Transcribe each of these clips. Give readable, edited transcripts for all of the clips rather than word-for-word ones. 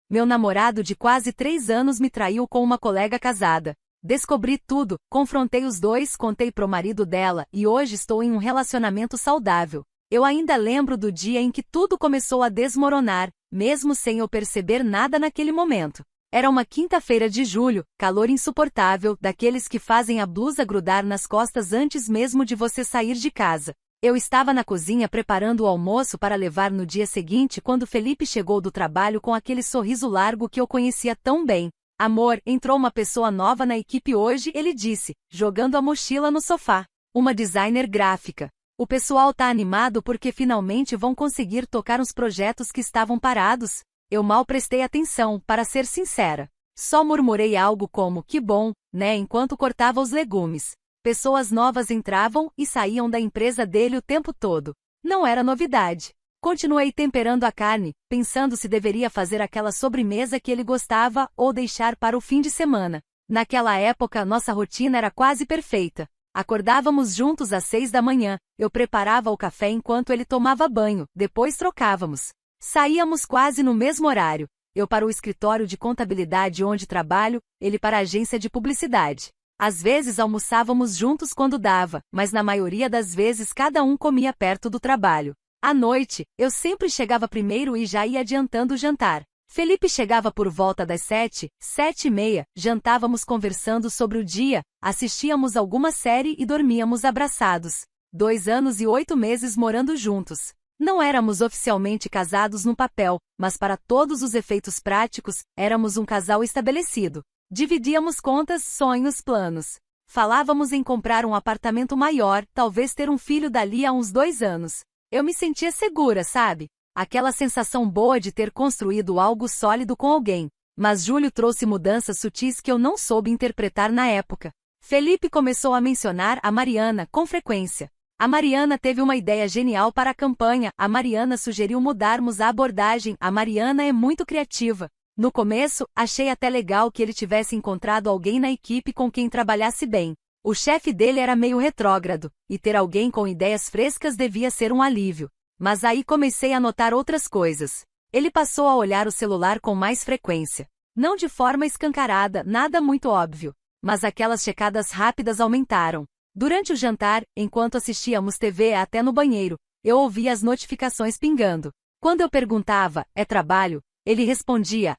Meu namorado de quase 3 anos me traiu com uma colega casada. Descobri tudo, confrontei os dois, contei pro marido dela e hoje estou em um relacionamento saudável. Eu ainda lembro do dia em que tudo começou a desmoronar, mesmo sem eu perceber nada naquele momento. Era uma quinta-feira de julho, calor insuportável, daqueles que fazem a blusa grudar nas costas antes mesmo de você sair de casa. Eu estava na cozinha preparando o almoço para levar no dia seguinte quando Felipe chegou do trabalho com aquele sorriso largo que eu conhecia tão bem. Amor, entrou uma pessoa nova na equipe hoje, ele disse, jogando a mochila no sofá. Uma designer gráfica. O pessoal tá animado porque finalmente vão conseguir tocar uns projetos que estavam parados. Eu mal prestei atenção, para ser sincera. Só murmurei algo como, que bom, né, enquanto cortava os legumes. Pessoas novas entravam e saíam da empresa dele o tempo todo. Não era novidade. Continuei temperando a carne, pensando se deveria fazer aquela sobremesa que ele gostava ou deixar para o fim de semana. Naquela época, nossa rotina era quase perfeita. Acordávamos juntos às 6 da manhã, eu preparava o café enquanto ele tomava banho, depois trocávamos. Saíamos quase no mesmo horário, eu para o escritório de contabilidade onde trabalho, ele para a agência de publicidade. Às vezes almoçávamos juntos quando dava, mas na maioria das vezes cada um comia perto do trabalho. À noite, eu sempre chegava primeiro e já ia adiantando o jantar. Felipe chegava por volta das 7, 7:30, jantávamos conversando sobre o dia, assistíamos alguma série e dormíamos abraçados. 2 anos e 8 meses morando juntos. Não éramos oficialmente casados no papel, mas para todos os efeitos práticos, éramos um casal estabelecido. Dividíamos contas, sonhos, planos. Falávamos em comprar um apartamento maior, talvez ter um filho dali a uns 2 anos. Eu me sentia segura, sabe? Aquela sensação boa de ter construído algo sólido com alguém. Mas Júlio trouxe mudanças sutis que eu não soube interpretar na época. Felipe começou a mencionar a Mariana com frequência. A Mariana teve uma ideia genial para a campanha, a Mariana sugeriu mudarmos a abordagem, a Mariana é muito criativa. No começo, achei até legal que ele tivesse encontrado alguém na equipe com quem trabalhasse bem. O chefe dele era meio retrógrado, e ter alguém com ideias frescas devia ser um alívio. Mas aí comecei a notar outras coisas. Ele passou a olhar o celular com mais frequência. Não de forma escancarada, nada muito óbvio. Mas aquelas checadas rápidas aumentaram. Durante o jantar, enquanto assistíamos TV até no banheiro, eu ouvia as notificações pingando. Quando eu perguntava, é trabalho? Ele respondia,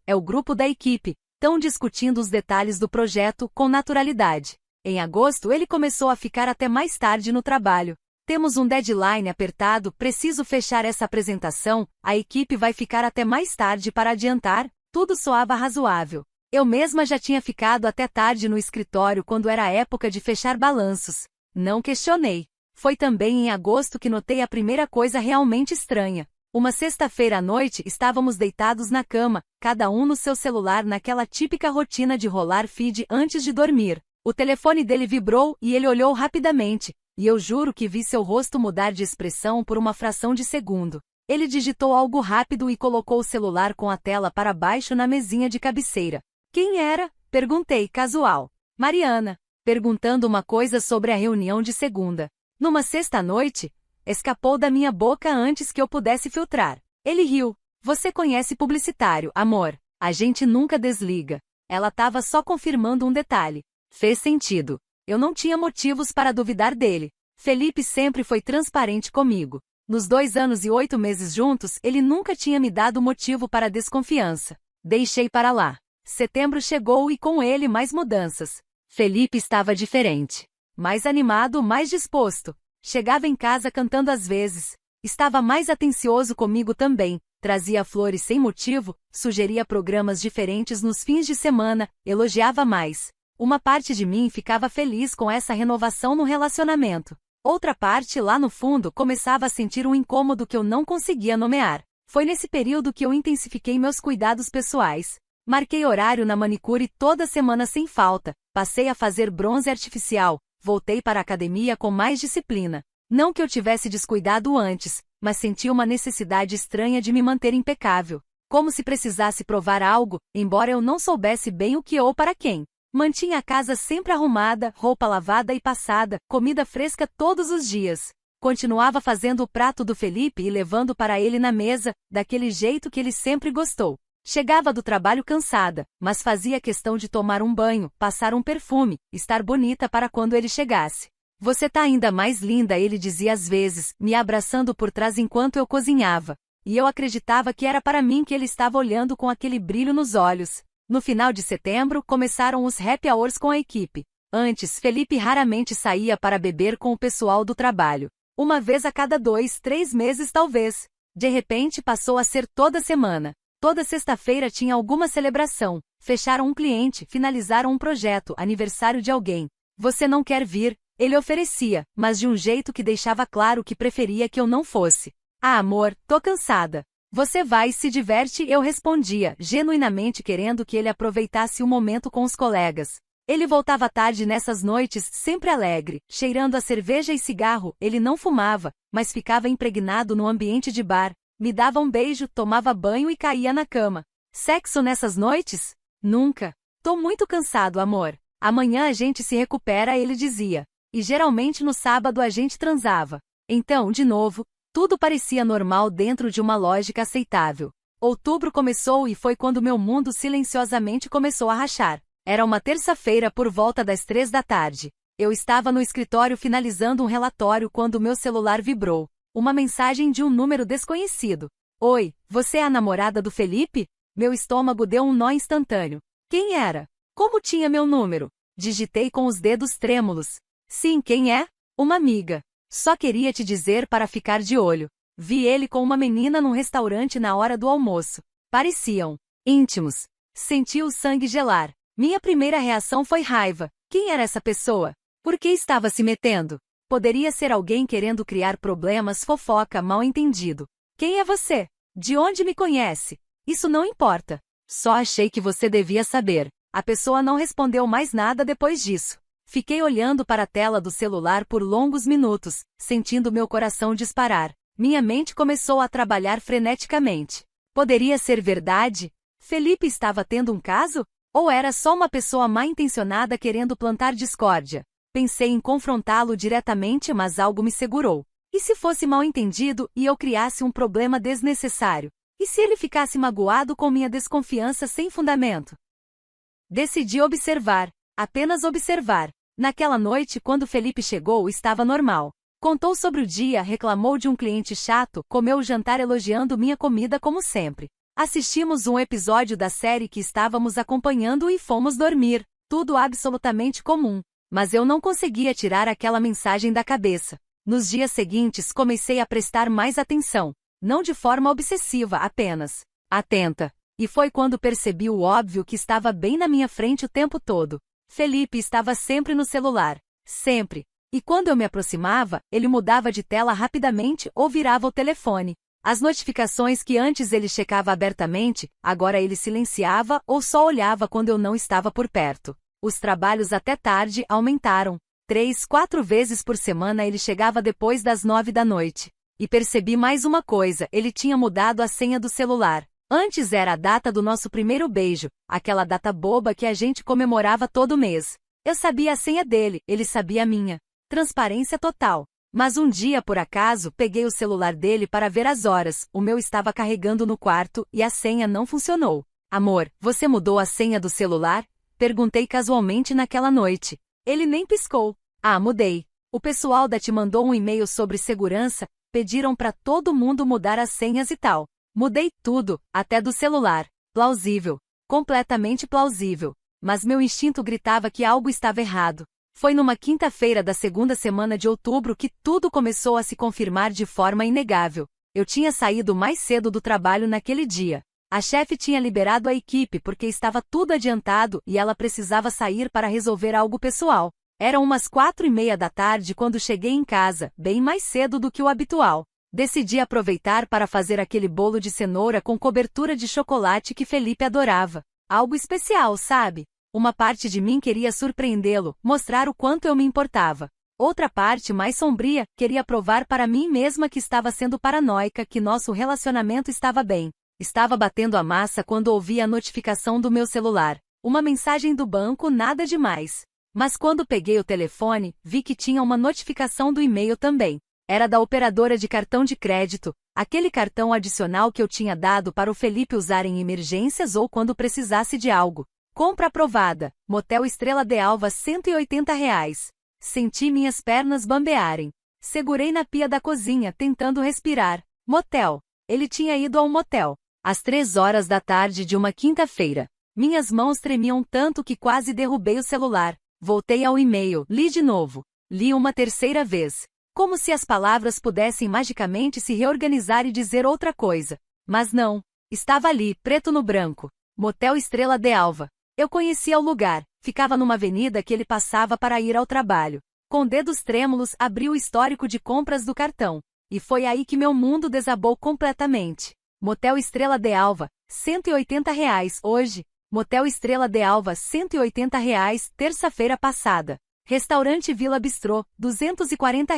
é o grupo da equipe, tão discutindo os detalhes do projeto com naturalidade. Em agosto ele começou a ficar até mais tarde no trabalho. Temos um deadline apertado, preciso fechar essa apresentação, a equipe vai ficar até mais tarde para adiantar, tudo soava razoável. Eu mesma já tinha ficado até tarde no escritório quando era a época de fechar balanços. Não questionei. Foi também em agosto que notei a primeira coisa realmente estranha. Uma sexta-feira à noite estávamos deitados na cama, cada um no seu celular naquela típica rotina de rolar feed antes de dormir. O telefone dele vibrou e ele olhou rapidamente, e eu juro que vi seu rosto mudar de expressão por uma fração de segundo. Ele digitou algo rápido e colocou o celular com a tela para baixo na mesinha de cabeceira. Quem era? Perguntei, casual. Mariana. Perguntando uma coisa sobre a reunião de segunda. Numa sexta-noite? Escapou da minha boca antes que eu pudesse filtrar. Ele riu. Você conhece publicitário, amor. A gente nunca desliga. Ela estava só confirmando um detalhe. Fez sentido. Eu não tinha motivos para duvidar dele. Felipe sempre foi transparente comigo. Nos 2 anos e 8 meses juntos, ele nunca tinha me dado motivo para desconfiança. Deixei para lá. Setembro chegou e com ele mais mudanças. Felipe estava diferente. Mais animado, mais disposto. Chegava em casa cantando às vezes. Estava mais atencioso comigo também. Trazia flores sem motivo, sugeria programas diferentes nos fins de semana, elogiava mais. Uma parte de mim ficava feliz com essa renovação no relacionamento. Outra parte, lá no fundo, começava a sentir um incômodo que eu não conseguia nomear. Foi nesse período que eu intensifiquei meus cuidados pessoais. Marquei horário na manicure toda semana sem falta, passei a fazer bronze artificial, voltei para a academia com mais disciplina. Não que eu tivesse descuidado antes, mas senti uma necessidade estranha de me manter impecável. Como se precisasse provar algo, embora eu não soubesse bem o que ou para quem. Mantinha a casa sempre arrumada, roupa lavada e passada, comida fresca todos os dias. Continuava fazendo o prato do Felipe e levando para ele na mesa, daquele jeito que ele sempre gostou. Chegava do trabalho cansada, mas fazia questão de tomar um banho, passar um perfume, estar bonita para quando ele chegasse. Você tá ainda mais linda, ele dizia às vezes, me abraçando por trás enquanto eu cozinhava. E eu acreditava que era para mim que ele estava olhando com aquele brilho nos olhos. No final de setembro, começaram os happy hours com a equipe. Antes, Felipe raramente saía para beber com o pessoal do trabalho. Uma vez a cada 2, 3 meses talvez. De repente passou a ser toda semana. Toda sexta-feira tinha alguma celebração. Fecharam um cliente, finalizaram um projeto, aniversário de alguém. Você não quer vir? Ele oferecia, mas de um jeito que deixava claro que preferia que eu não fosse. Ah, amor, tô cansada. Você vai e se diverte, eu respondia, genuinamente querendo que ele aproveitasse o momento com os colegas. Ele voltava tarde nessas noites, sempre alegre, cheirando a cerveja e cigarro. Ele não fumava, mas ficava impregnado no ambiente de bar. Me dava um beijo, tomava banho e caía na cama. Sexo nessas noites? Nunca. Tô muito cansado, amor. Amanhã a gente se recupera, ele dizia. E geralmente no sábado a gente transava. Então, de novo, tudo parecia normal dentro de uma lógica aceitável. Outubro começou e foi quando meu mundo silenciosamente começou a rachar. Era uma terça-feira por volta das 3 da tarde. Eu estava no escritório finalizando um relatório quando meu celular vibrou. Uma mensagem de um número desconhecido. Oi, você é a namorada do Felipe? Meu estômago deu um nó instantâneo. Quem era? Como tinha meu número? Digitei com os dedos trêmulos. Sim, quem é? Uma amiga. Só queria te dizer para ficar de olho. Vi ele com uma menina num restaurante na hora do almoço. Pareciam íntimos. Senti o sangue gelar. Minha primeira reação foi raiva. Quem era essa pessoa? Por que estava se metendo? Poderia ser alguém querendo criar problemas, fofoca, mal entendido. Quem é você? De onde me conhece? Isso não importa. Só achei que você devia saber. A pessoa não respondeu mais nada depois disso. Fiquei olhando para a tela do celular por longos minutos, sentindo meu coração disparar. Minha mente começou a trabalhar freneticamente. Poderia ser verdade? Felipe estava tendo um caso? Ou era só uma pessoa mal-intencionada querendo plantar discórdia? Pensei em confrontá-lo diretamente, mas algo me segurou. E se fosse mal-entendido e eu criasse um problema desnecessário? E se ele ficasse magoado com minha desconfiança sem fundamento? Decidi observar, apenas observar. Naquela noite, quando Felipe chegou, estava normal. Contou sobre o dia, reclamou de um cliente chato, comeu o jantar elogiando minha comida como sempre. Assistimos um episódio da série que estávamos acompanhando e fomos dormir. Tudo absolutamente comum. Mas eu não conseguia tirar aquela mensagem da cabeça. Nos dias seguintes comecei a prestar mais atenção. Não de forma obsessiva, apenas atenta. E foi quando percebi o óbvio que estava bem na minha frente o tempo todo. Felipe estava sempre no celular. Sempre. E quando eu me aproximava, ele mudava de tela rapidamente ou virava o telefone. As notificações que antes ele checava abertamente, agora ele silenciava ou só olhava quando eu não estava por perto. Os trabalhos até tarde aumentaram. 3, 4 vezes por semana ele chegava depois das 9 da noite. E percebi mais uma coisa, ele tinha mudado a senha do celular. Antes era a data do nosso primeiro beijo, aquela data boba que a gente comemorava todo mês. Eu sabia a senha dele, ele sabia a minha. Transparência total. Mas um dia, por acaso, peguei o celular dele para ver as horas, o meu estava carregando no quarto e a senha não funcionou. Amor, você mudou a senha do celular? Perguntei casualmente naquela noite. Ele nem piscou. Ah, mudei. O pessoal da TI mandou um e-mail sobre segurança, pediram para todo mundo mudar as senhas e tal. Mudei tudo, até do celular. Plausível. Completamente plausível. Mas meu instinto gritava que algo estava errado. Foi numa quinta-feira da segunda semana de outubro que tudo começou a se confirmar de forma inegável. Eu tinha saído mais cedo do trabalho naquele dia. A chefe tinha liberado a equipe porque estava tudo adiantado e ela precisava sair para resolver algo pessoal. Eram umas 4:30 da tarde quando cheguei em casa, bem mais cedo do que o habitual. Decidi aproveitar para fazer aquele bolo de cenoura com cobertura de chocolate que Felipe adorava. Algo especial, sabe? Uma parte de mim queria surpreendê-lo, mostrar o quanto eu me importava. Outra parte, mais sombria, queria provar para mim mesma que estava sendo paranoica, que nosso relacionamento estava bem. Estava batendo a massa quando ouvi a notificação do meu celular. Uma mensagem do banco, nada demais. Mas quando peguei o telefone, vi que tinha uma notificação do e-mail também. Era da operadora de cartão de crédito. Aquele cartão adicional que eu tinha dado para o Felipe usar em emergências ou quando precisasse de algo. Compra aprovada. Motel Estrela de Alva, R$ 180. Senti minhas pernas bambearem. Segurei na pia da cozinha, tentando respirar. Motel. Ele tinha ido ao motel. Às 3 horas da tarde de uma quinta-feira. Minhas mãos tremiam tanto que quase derrubei o celular. Voltei ao e-mail, li de novo. Li uma terceira vez. Como se as palavras pudessem magicamente se reorganizar e dizer outra coisa. Mas não. Estava ali, preto no branco. Motel Estrela de Alva. Eu conhecia o lugar. Ficava numa avenida que ele passava para ir ao trabalho. Com dedos trêmulos, abri o histórico de compras do cartão. E foi aí que meu mundo desabou completamente. Motel Estrela de Alva, R$ 180 hoje. Motel Estrela de Alva, R$ 180 terça-feira passada. Restaurante Vila Bistrô, R$ 240,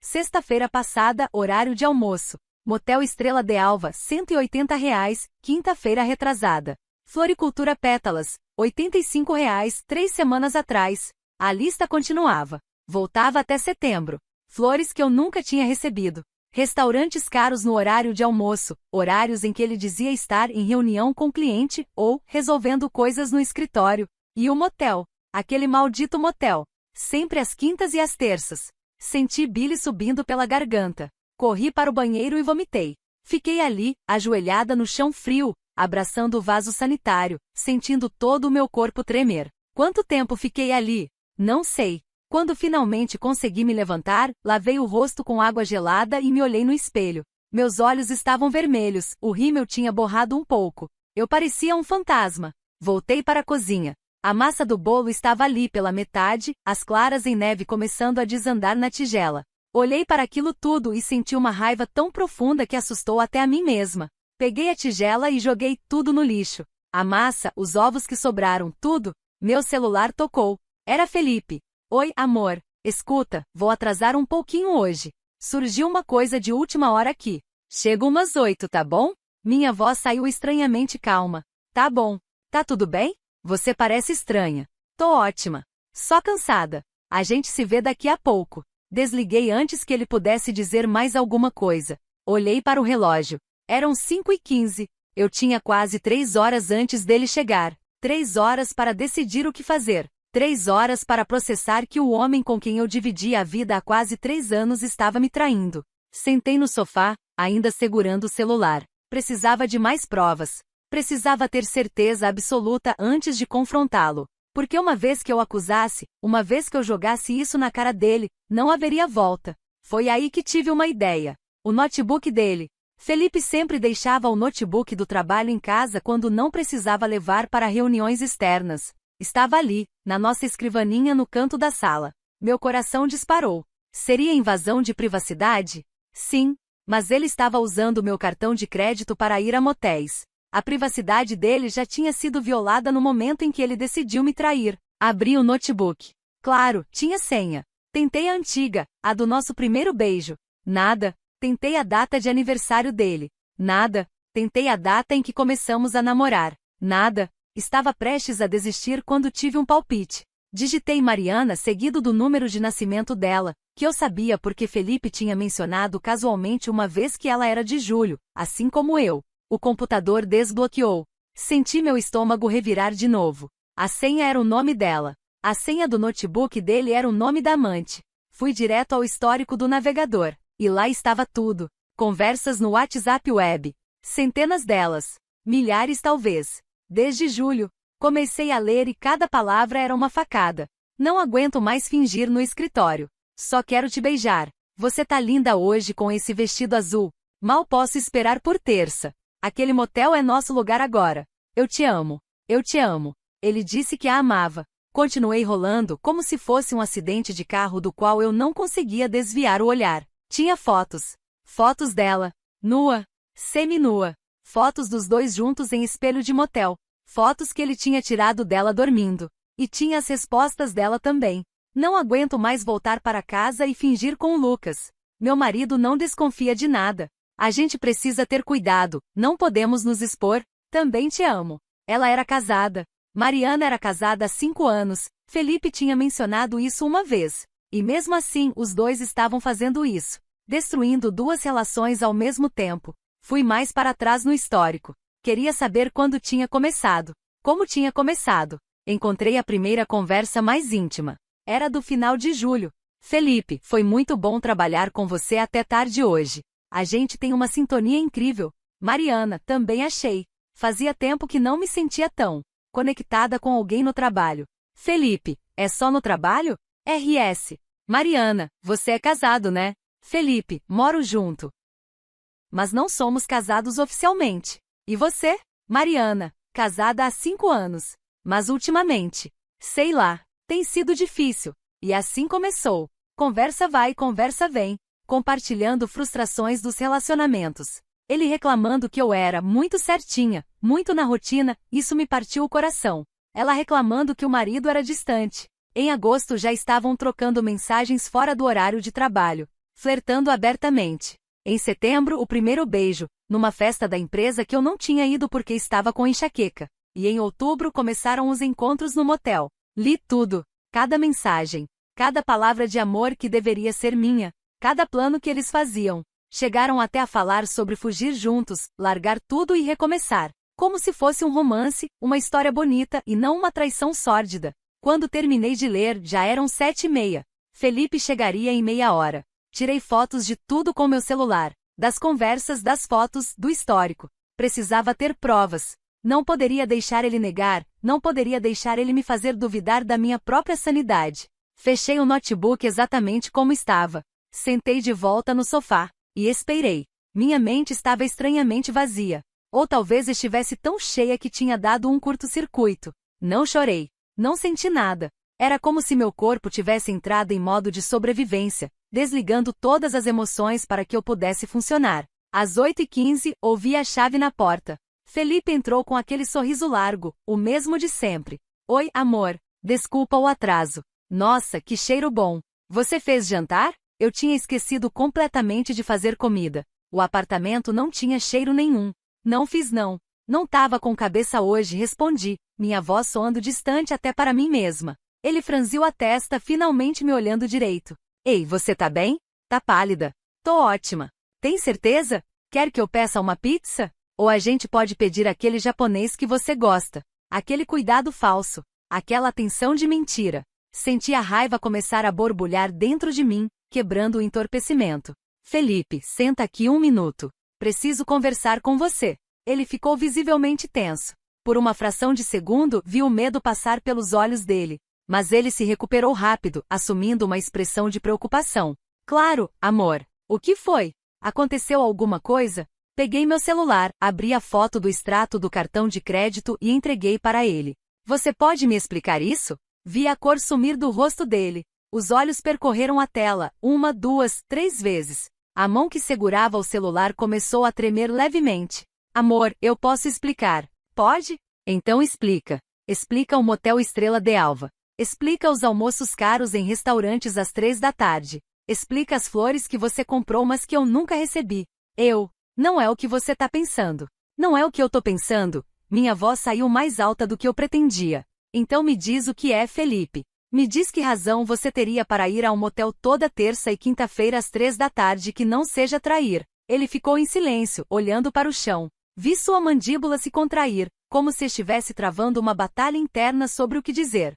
sexta-feira passada, horário de almoço. Motel Estrela de Alva, R$ 180, quinta-feira retrasada. Floricultura Pétalas, R$ 85, 3 semanas atrás. A lista continuava. Voltava até setembro. Flores que eu nunca tinha recebido. Restaurantes caros no horário de almoço, horários em que ele dizia estar em reunião com cliente ou resolvendo coisas no escritório. E o motel. Aquele maldito motel. Sempre às quintas e às terças. Senti bile subindo pela garganta. Corri para o banheiro e vomitei. Fiquei ali, ajoelhada no chão frio, abraçando o vaso sanitário, sentindo todo o meu corpo tremer. Quanto tempo fiquei ali? Não sei. Quando finalmente consegui me levantar, lavei o rosto com água gelada e me olhei no espelho. Meus olhos estavam vermelhos, o rímel tinha borrado um pouco. Eu parecia um fantasma. Voltei para a cozinha. A massa do bolo estava ali pela metade, as claras em neve começando a desandar na tigela. Olhei para aquilo tudo e senti uma raiva tão profunda que assustou até a mim mesma. Peguei a tigela e joguei tudo no lixo. A massa, os ovos que sobraram, tudo. Meu celular tocou. Era Felipe. Oi, amor. Escuta, vou atrasar um pouquinho hoje. Surgiu uma coisa de última hora aqui. Chego umas 8, tá bom? Minha voz saiu estranhamente calma. Tá bom. Tá tudo bem? Você parece estranha. Tô ótima. Só cansada. A gente se vê daqui a pouco. Desliguei antes que ele pudesse dizer mais alguma coisa. Olhei para o relógio. Eram 5h15. Eu tinha quase 3 horas antes dele chegar. 3 horas para decidir o que fazer. 3 horas para processar que o homem com quem eu dividia a vida há quase 3 anos estava me traindo. Sentei no sofá, ainda segurando o celular. Precisava de mais provas. Precisava ter certeza absoluta antes de confrontá-lo. Porque uma vez que eu acusasse, uma vez que eu jogasse isso na cara dele, não haveria volta. Foi aí que tive uma ideia. O notebook dele. Felipe sempre deixava o notebook do trabalho em casa quando não precisava levar para reuniões externas. Estava ali, na nossa escrivaninha no canto da sala. Meu coração disparou. Seria invasão de privacidade? Sim, mas ele estava usando meu cartão de crédito para ir a motéis. A privacidade dele já tinha sido violada no momento em que ele decidiu me trair. Abri o notebook. Claro, tinha senha. Tentei a antiga, a do nosso primeiro beijo. Nada. Tentei a data de aniversário dele. Nada. Tentei a data em que começamos a namorar. Nada. Estava prestes a desistir quando tive um palpite. Digitei Mariana seguido do número de nascimento dela, que eu sabia porque Felipe tinha mencionado casualmente uma vez que ela era de julho, assim como eu. O computador desbloqueou. Senti meu estômago revirar de novo. A senha era o nome dela. A senha do notebook dele era o nome da amante. Fui direto ao histórico do navegador. E lá estava tudo. Conversas no WhatsApp web. Centenas delas. Milhares talvez. Desde julho. Comecei a ler e cada palavra era uma facada. Não aguento mais fingir no escritório. Só quero te beijar. Você tá linda hoje com esse vestido azul. Mal posso esperar por terça. Aquele motel é nosso lugar agora. Eu te amo. Eu te amo. Ele disse que a amava. Continuei rolando como se fosse um acidente de carro do qual eu não conseguia desviar o olhar. Tinha fotos. Fotos dela. Nua. Semi-nua. Fotos dos dois juntos em espelho de motel. Fotos que ele tinha tirado dela dormindo. E tinha as respostas dela também. Não aguento mais voltar para casa e fingir com o Lucas. Meu marido não desconfia de nada. A gente precisa ter cuidado, não podemos nos expor. Também te amo. Ela era casada. Mariana era casada há 5 anos. Felipe tinha mencionado isso uma vez. E mesmo assim, os dois estavam fazendo isso. destruindo duas relações ao mesmo tempo. Fui mais para trás no histórico. Queria saber quando tinha começado. Como tinha começado. Encontrei a primeira conversa mais íntima. Era do final de julho. Felipe, foi muito bom trabalhar com você até tarde hoje. A gente tem uma sintonia incrível. Mariana, também achei. Fazia tempo que não me sentia tão conectada com alguém no trabalho. Felipe, é só no trabalho? RS. Mariana, você é casado, né? Felipe, moro junto. Mas não somos casados oficialmente. E você? Mariana, casada há 5 anos. Mas ultimamente, sei lá, tem sido difícil. E assim começou. Conversa vai, conversa vem. Compartilhando frustrações dos relacionamentos. Ele reclamando que eu era muito certinha, muito na rotina, isso me partiu o coração. Ela reclamando que o marido era distante. Em agosto já estavam trocando mensagens fora do horário de trabalho, flertando abertamente. Em setembro, o primeiro beijo, numa festa da empresa que eu não tinha ido porque estava com enxaqueca. E em outubro começaram os encontros no motel. Li tudo, cada mensagem, cada palavra de amor que deveria ser minha, cada plano que eles faziam. Chegaram até a falar sobre fugir juntos, largar tudo e recomeçar. Como se fosse um romance, uma história bonita e não uma traição sórdida. Quando terminei de ler, já eram 7h30. Felipe chegaria em meia hora. Tirei fotos de tudo com meu celular. Das conversas, das fotos, do histórico. Precisava ter provas. Não poderia deixar ele negar, não poderia deixar ele me fazer duvidar da minha própria sanidade. Fechei o notebook exatamente como estava. Sentei de volta no sofá. E esperei. Minha mente estava estranhamente vazia. Ou talvez estivesse tão cheia que tinha dado um curto-circuito. Não chorei. Não senti nada. Era como se meu corpo tivesse entrado em modo de sobrevivência, desligando todas as emoções para que eu pudesse funcionar. Às 8h15, ouvi a chave na porta. Felipe entrou com aquele sorriso largo, o mesmo de sempre. Oi, amor. Desculpa o atraso. Nossa, que cheiro bom. Você fez jantar? Eu tinha esquecido completamente de fazer comida. O apartamento não tinha cheiro nenhum. Não fiz não. Não tava com cabeça hoje, respondi, minha voz soando distante até para mim mesma. Ele franziu a testa, finalmente me olhando direito. Ei, você tá bem? Tá pálida. Tô ótima. Tem certeza? Quer que eu peça uma pizza? Ou a gente pode pedir aquele japonês que você gosta? Aquele cuidado falso. Aquela atenção de mentira. Senti a raiva começar a borbulhar dentro de mim, quebrando o entorpecimento. Felipe, senta aqui 1 minuto. Preciso conversar com você. Ele ficou visivelmente tenso. Por uma fração de segundo, vi o medo passar pelos olhos dele. Mas ele se recuperou rápido, assumindo uma expressão de preocupação. Claro, amor. O que foi? Aconteceu alguma coisa? Peguei meu celular, abri a foto do extrato do cartão de crédito e entreguei para ele. Você pode me explicar isso? Vi a cor sumir do rosto dele. Os olhos percorreram a tela, 1, 2, 3 vezes. A mão que segurava o celular começou a tremer levemente. Amor, eu posso explicar. Pode? Então explica. Explica o motel Estrela de Alva. Explica os almoços caros em restaurantes às 3 da tarde. Explica as flores que você comprou mas que eu nunca recebi. Não é o que você tá pensando. Não é o que eu tô pensando. Minha voz saiu mais alta do que eu pretendia. Então me diz o que é, Felipe. Me diz que razão você teria para ir a um motel toda terça e quinta-feira às 3 da tarde que não seja trair. Ele ficou em silêncio, olhando para o chão. Vi sua mandíbula se contrair, como se estivesse travando uma batalha interna sobre o que dizer.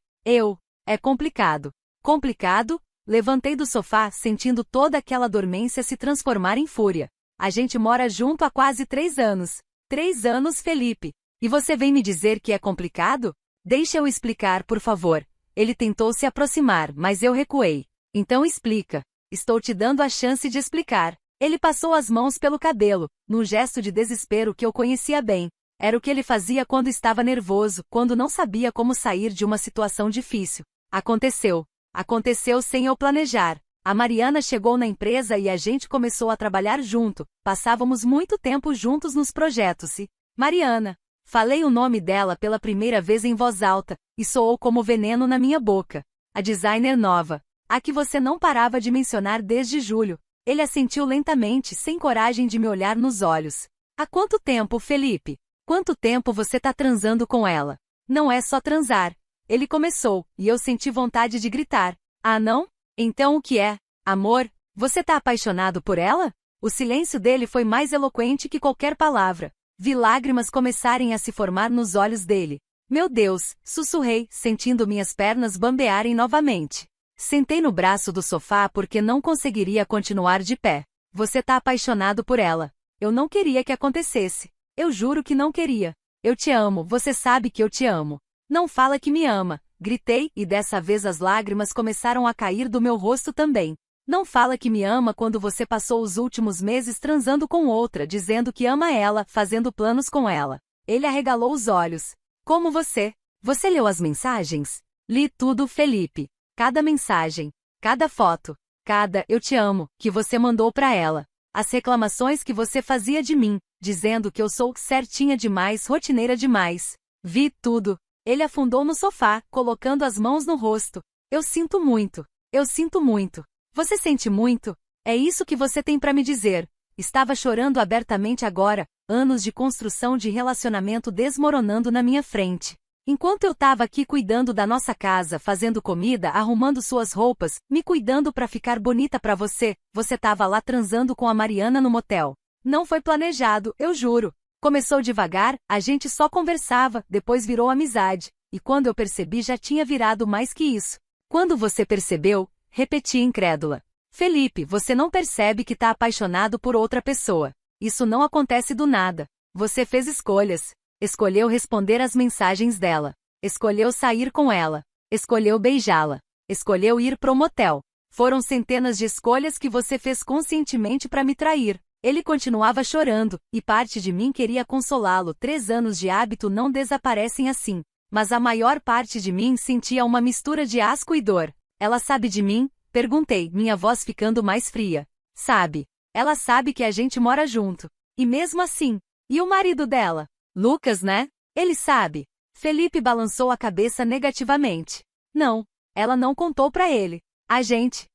É complicado. Complicado? Levantei do sofá, sentindo toda aquela dormência se transformar em fúria. A gente mora junto há quase 3 anos. 3 anos, Felipe. E você vem me dizer que é complicado? Deixa eu explicar, por favor. Ele tentou se aproximar, mas eu recuei. Então explica. Estou te dando a chance de explicar. Ele passou as mãos pelo cabelo, num gesto de desespero que eu conhecia bem. Era o que ele fazia quando estava nervoso, quando não sabia como sair de uma situação difícil. Aconteceu. Aconteceu sem eu planejar. A Mariana chegou na empresa e a gente começou a trabalhar junto. Passávamos muito tempo juntos nos projetos e... Mariana. Falei o nome dela pela primeira vez em voz alta, e soou como veneno na minha boca. A designer nova. A que você não parava de mencionar desde julho. Ele assentiu lentamente, sem coragem de me olhar nos olhos. Há quanto tempo, Felipe? Quanto tempo você tá transando com ela? Não é só transar. Ele começou, e eu senti vontade de gritar. Ah, não? Então o que é? Amor, Você tá apaixonado por ela? O silêncio dele foi mais eloquente que qualquer palavra. Vi lágrimas começarem a se formar nos olhos dele. Meu Deus, sussurrei, sentindo minhas pernas bambearem novamente. Sentei no braço do sofá porque não conseguiria continuar de pé. Você tá apaixonado por ela. Eu não queria que acontecesse. Eu juro que não queria. Eu te amo, você sabe que eu te amo. Não fala que me ama, gritei, e dessa vez as lágrimas começaram a cair do meu rosto também. Não fala que me ama quando você passou os últimos meses transando com outra, dizendo que ama ela, fazendo planos com ela. Ele arregalou os olhos. Como você? Você leu as mensagens? Li tudo, Felipe. Cada mensagem, cada foto, cada "eu te amo" que você mandou pra ela. As reclamações que você fazia de mim, dizendo que eu sou certinha demais, rotineira demais. Vi tudo. Ele afundou no sofá, colocando as mãos no rosto. Eu sinto muito. Eu sinto muito. Você sente muito? É isso que você tem pra me dizer. Estava chorando abertamente agora, anos de construção de relacionamento desmoronando na minha frente. Enquanto eu tava aqui cuidando da nossa casa, fazendo comida, arrumando suas roupas, me cuidando pra ficar bonita pra você, você tava lá transando com a Mariana no motel. Não foi planejado, eu juro. Começou devagar, a gente só conversava, depois virou amizade, e quando eu percebi já tinha virado mais que isso. Quando você percebeu? Repeti incrédula. Felipe, você não percebe que tá apaixonado por outra pessoa. Isso não acontece do nada. Você fez escolhas. Escolheu responder às mensagens dela. Escolheu sair com ela. Escolheu beijá-la. Escolheu ir pro motel. Foram centenas de escolhas que você fez conscientemente pra me trair. Ele continuava chorando, e parte de mim queria consolá-lo. 3 anos de hábito não desaparecem assim. Mas a maior parte de mim sentia uma mistura de asco e dor. Ela sabe de mim? Perguntei, minha voz ficando mais fria. Sabe. Ela sabe que a gente mora junto. E mesmo assim. E o marido dela? Lucas, né? Ele sabe. Felipe balançou a cabeça negativamente. Não. Ela não contou pra ele. A gente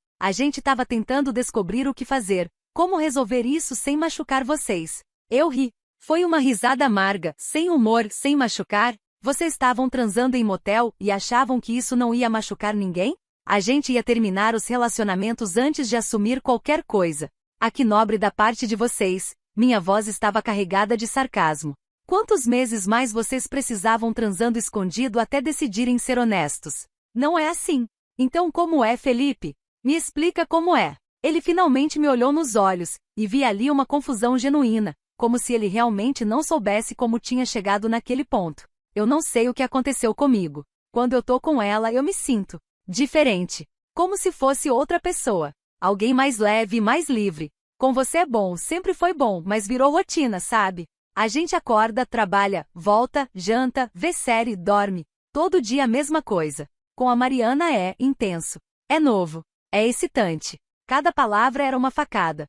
tava tentando descobrir o que fazer. Como resolver isso sem machucar vocês? Eu ri. Foi uma risada amarga, sem humor, sem machucar. Vocês estavam transando em motel e achavam que isso não ia machucar ninguém? A gente ia terminar os relacionamentos antes de assumir qualquer coisa. Ah, que nobre da parte de vocês. Minha voz estava carregada de sarcasmo. Quantos meses mais vocês precisavam transando escondido até decidirem ser honestos? Não é assim. Então como é, Felipe? Me explica como é. Ele finalmente me olhou nos olhos, e vi ali uma confusão genuína, como se ele realmente não soubesse como tinha chegado naquele ponto. Eu não sei o que aconteceu comigo. Quando eu tô com ela eu me sinto diferente. Como se fosse outra pessoa. Alguém mais leve e mais livre. Com você é bom, sempre foi bom, mas virou rotina, sabe? A gente acorda, trabalha, volta, janta, vê série, dorme. Todo dia a mesma coisa. Com a Mariana é intenso. É novo. É excitante. Cada palavra era uma facada.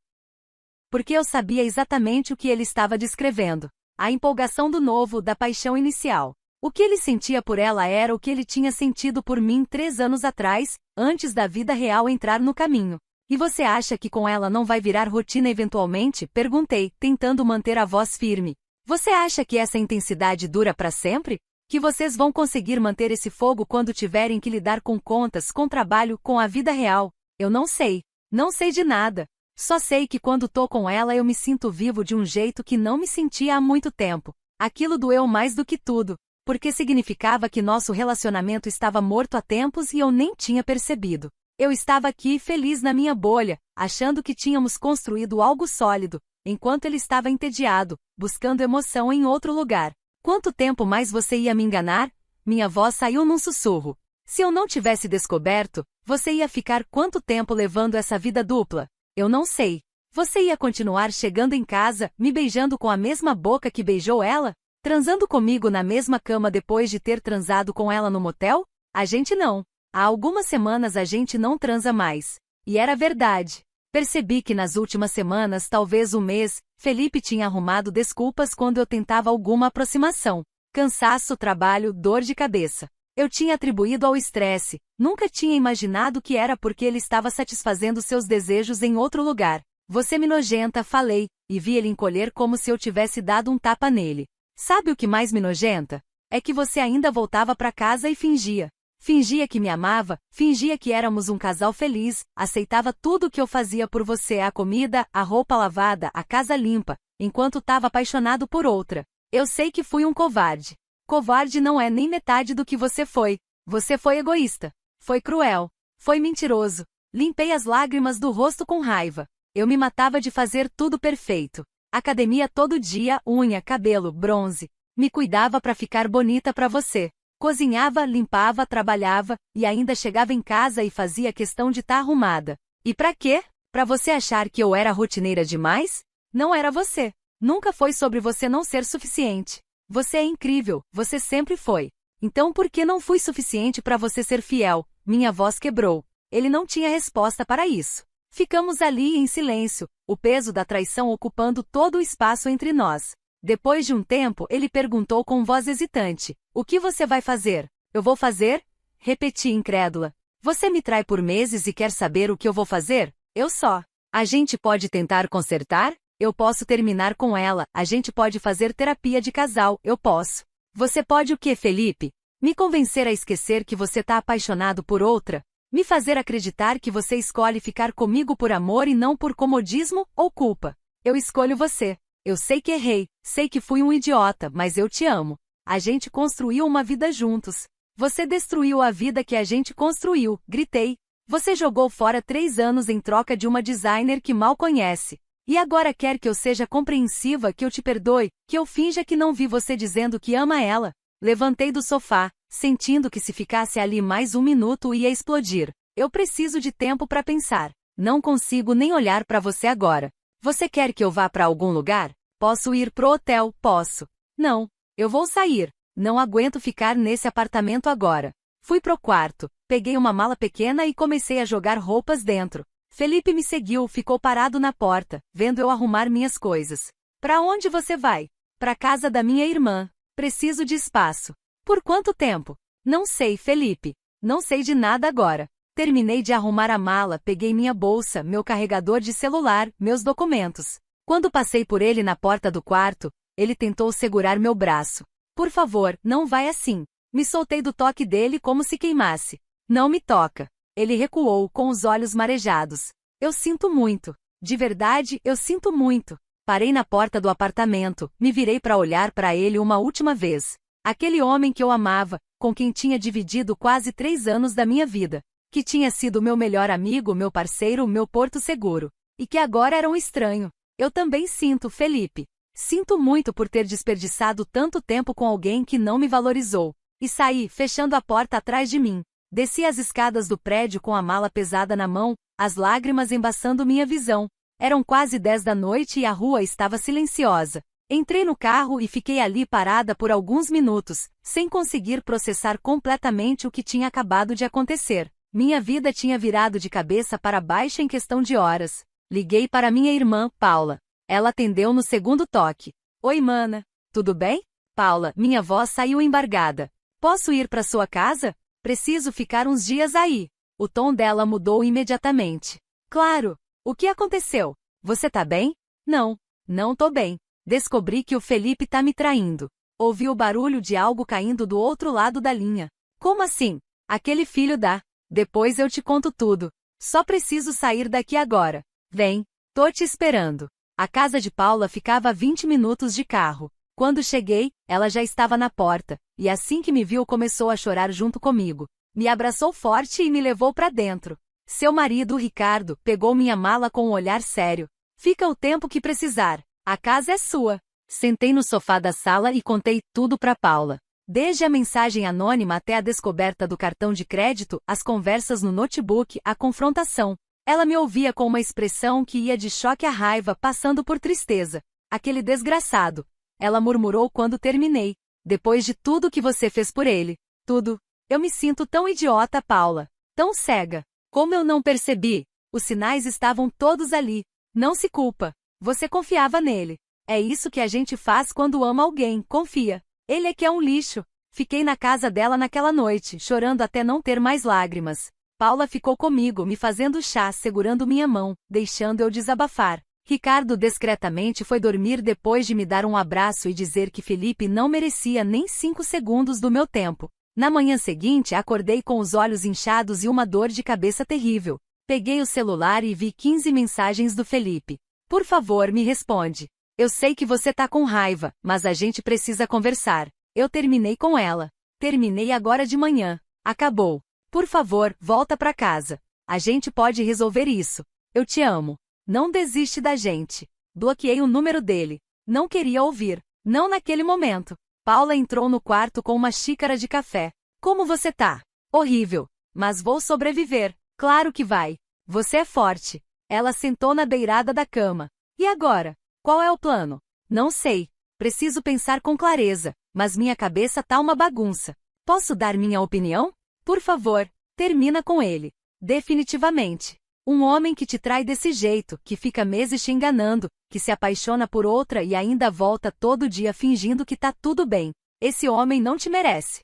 Porque eu sabia exatamente o que ele estava descrevendo. A empolgação do novo, da paixão inicial. O que ele sentia por ela era o que ele tinha sentido por mim 3 anos atrás, antes da vida real entrar no caminho. E você acha que com ela não vai virar rotina eventualmente? Perguntei, tentando manter a voz firme. Você acha que essa intensidade dura para sempre? Que vocês vão conseguir manter esse fogo quando tiverem que lidar com contas, com trabalho, com a vida real? Eu não sei. Não sei de nada. Só sei que quando tô com ela eu me sinto vivo de um jeito que não me sentia há muito tempo. Aquilo doeu mais do que tudo, porque significava que nosso relacionamento estava morto há tempos e eu nem tinha percebido. Eu estava aqui feliz na minha bolha, achando que tínhamos construído algo sólido, enquanto ele estava entediado, buscando emoção em outro lugar. Quanto tempo mais você ia me enganar? Minha voz saiu num sussurro. Se eu não tivesse descoberto, você ia ficar quanto tempo levando essa vida dupla? Eu não sei. Você ia continuar chegando em casa, me beijando com a mesma boca que beijou ela? Transando comigo na mesma cama depois de ter transado com ela no motel? A gente não. Há algumas semanas a gente não transa mais. E era verdade. Percebi que nas últimas semanas, talvez um mês, Felipe tinha arrumado desculpas quando eu tentava alguma aproximação. Cansaço, trabalho, dor de cabeça. Eu tinha atribuído ao estresse, nunca tinha imaginado que era porque ele estava satisfazendo seus desejos em outro lugar. Você me nojenta, falei, e vi ele encolher como se eu tivesse dado um tapa nele. Sabe o que mais me nojenta? É que você ainda voltava para casa e fingia. Fingia que me amava, fingia que éramos um casal feliz, aceitava tudo que eu fazia por você, a comida, a roupa lavada, a casa limpa, enquanto estava apaixonado por outra. Eu sei que fui um covarde. Covarde não é nem metade do que você foi. Você foi egoísta. Foi cruel. Foi mentiroso. Limpei as lágrimas do rosto com raiva. Eu me matava de fazer tudo perfeito. Academia todo dia, unha, cabelo, bronze. Me cuidava para ficar bonita para você. Cozinhava, limpava, trabalhava, e ainda chegava em casa e fazia questão de estar arrumada. E pra quê? Pra você achar que eu era rotineira demais? Não era você. Nunca foi sobre você não ser suficiente. Você é incrível, você sempre foi. Então por que não fui suficiente para você ser fiel? Minha voz quebrou. Ele não tinha resposta para isso. Ficamos ali em silêncio, o peso da traição ocupando todo o espaço entre nós. Depois de um tempo, ele perguntou com voz hesitante: "O que você vai fazer?" "Eu vou fazer?" Repeti incrédula. "Você me trai por meses e quer saber o que eu vou fazer?" "Eu só." "A gente pode tentar consertar?" "Eu posso terminar com ela, a gente pode fazer terapia de casal, eu posso." "Você pode o quê, Felipe?" "Me convencer a esquecer que você tá apaixonado por outra? Me fazer acreditar que você escolhe ficar comigo por amor e não por comodismo ou culpa?" "Eu escolho você. Eu sei que errei, sei que fui um idiota, mas eu te amo. A gente construiu uma vida juntos. Você destruiu a vida que a gente construiu", gritei. "Você jogou fora 3 anos em troca de uma designer que mal conhece. E agora quer que eu seja compreensiva, que eu te perdoe, que eu finja que não vi você dizendo que ama ela?" Levantei do sofá, sentindo que se ficasse ali mais um minuto ia explodir. "Eu preciso de tempo para pensar. Não consigo nem olhar para você agora. Você quer que eu vá para algum lugar? Posso ir pro hotel, posso." "Não. Eu vou sair. Não aguento ficar nesse apartamento agora." Fui pro quarto, peguei uma mala pequena e comecei a jogar roupas dentro. Felipe me seguiu, ficou parado na porta, vendo eu arrumar minhas coisas. "Pra onde você vai?" "Pra casa da minha irmã. Preciso de espaço." "Por quanto tempo?" "Não sei, Felipe. Não sei de nada agora." Terminei de arrumar a mala, peguei minha bolsa, meu carregador de celular, meus documentos. Quando passei por ele na porta do quarto, ele tentou segurar meu braço. "Por favor, não vai assim." Me soltei do toque dele como se queimasse. "Não me toca." Ele recuou, com os olhos marejados. "Eu sinto muito. De verdade, eu sinto muito." Parei na porta do apartamento, me virei para olhar para ele uma última vez. Aquele homem que eu amava, com quem tinha dividido quase 3 anos da minha vida, que tinha sido meu melhor amigo, meu parceiro, meu porto seguro, e que agora era um estranho. "Eu também sinto, Felipe. Sinto muito por ter desperdiçado tanto tempo com alguém que não me valorizou." E saí, fechando a porta atrás de mim. Desci as escadas do prédio com a mala pesada na mão, as lágrimas embaçando minha visão. Eram quase 10 da noite e a rua estava silenciosa. Entrei no carro e fiquei ali parada por alguns minutos, sem conseguir processar completamente o que tinha acabado de acontecer. Minha vida tinha virado de cabeça para baixo em questão de horas. Liguei para minha irmã, Paula. Ela atendeu no segundo toque. "Oi, mana. Tudo bem?" "Paula", minha voz saiu embargada. "Posso ir para sua casa? Preciso ficar uns dias aí." O tom dela mudou imediatamente. "Claro. O que aconteceu? Você tá bem?" "Não. Não tô bem. Descobri que o Felipe tá me traindo." Ouvi o barulho de algo caindo do outro lado da linha. "Como assim?" "Aquele filho da..." "Depois eu te conto tudo. Só preciso sair daqui agora." "Vem. Tô te esperando." A casa de Paula ficava a 20 minutos de carro. Quando cheguei, ela já estava na porta, e assim que me viu começou a chorar junto comigo. Me abraçou forte e me levou para dentro. Seu marido, Ricardo, pegou minha mala com um olhar sério. "Fica o tempo que precisar. A casa é sua." Sentei no sofá da sala e contei tudo para Paula. Desde a mensagem anônima até a descoberta do cartão de crédito, as conversas no notebook, a confrontação. Ela me ouvia com uma expressão que ia de choque à raiva, passando por tristeza. "Aquele desgraçado." Ela murmurou quando terminei. "Depois de tudo que você fez por ele." "Tudo." "Eu me sinto tão idiota, Paula. Tão cega. Como eu não percebi? Os sinais estavam todos ali. Não se culpa. Você confiava nele. É isso que a gente faz quando ama alguém, confia. Ele é que é um lixo." Fiquei na casa dela naquela noite, chorando até não ter mais lágrimas. Paula ficou comigo, me fazendo chá, segurando minha mão, deixando eu desabafar. Ricardo discretamente foi dormir depois de me dar um abraço e dizer que Felipe não merecia nem 5 segundos do meu tempo. Na manhã seguinte, acordei com os olhos inchados e uma dor de cabeça terrível. Peguei o celular e vi 15 mensagens do Felipe. Por favor, me responde. Eu sei que você tá com raiva, mas a gente precisa conversar. Eu terminei com ela. Terminei agora de manhã. Acabou. Por favor, volta pra casa. A gente pode resolver isso. Eu te amo. Não desiste da gente. Bloqueei o número dele. Não queria ouvir. Não naquele momento. Paula entrou no quarto com uma xícara de café. Como você tá? Horrível. Mas vou sobreviver. Claro que vai. Você é forte. Ela sentou na beirada da cama. E agora? Qual é o plano? Não sei. Preciso pensar com clareza, mas minha cabeça tá uma bagunça. Posso dar minha opinião? Por favor, termina com ele. Definitivamente. Um homem que te trai desse jeito, que fica meses te enganando, que se apaixona por outra e ainda volta todo dia fingindo que tá tudo bem. Esse homem não te merece.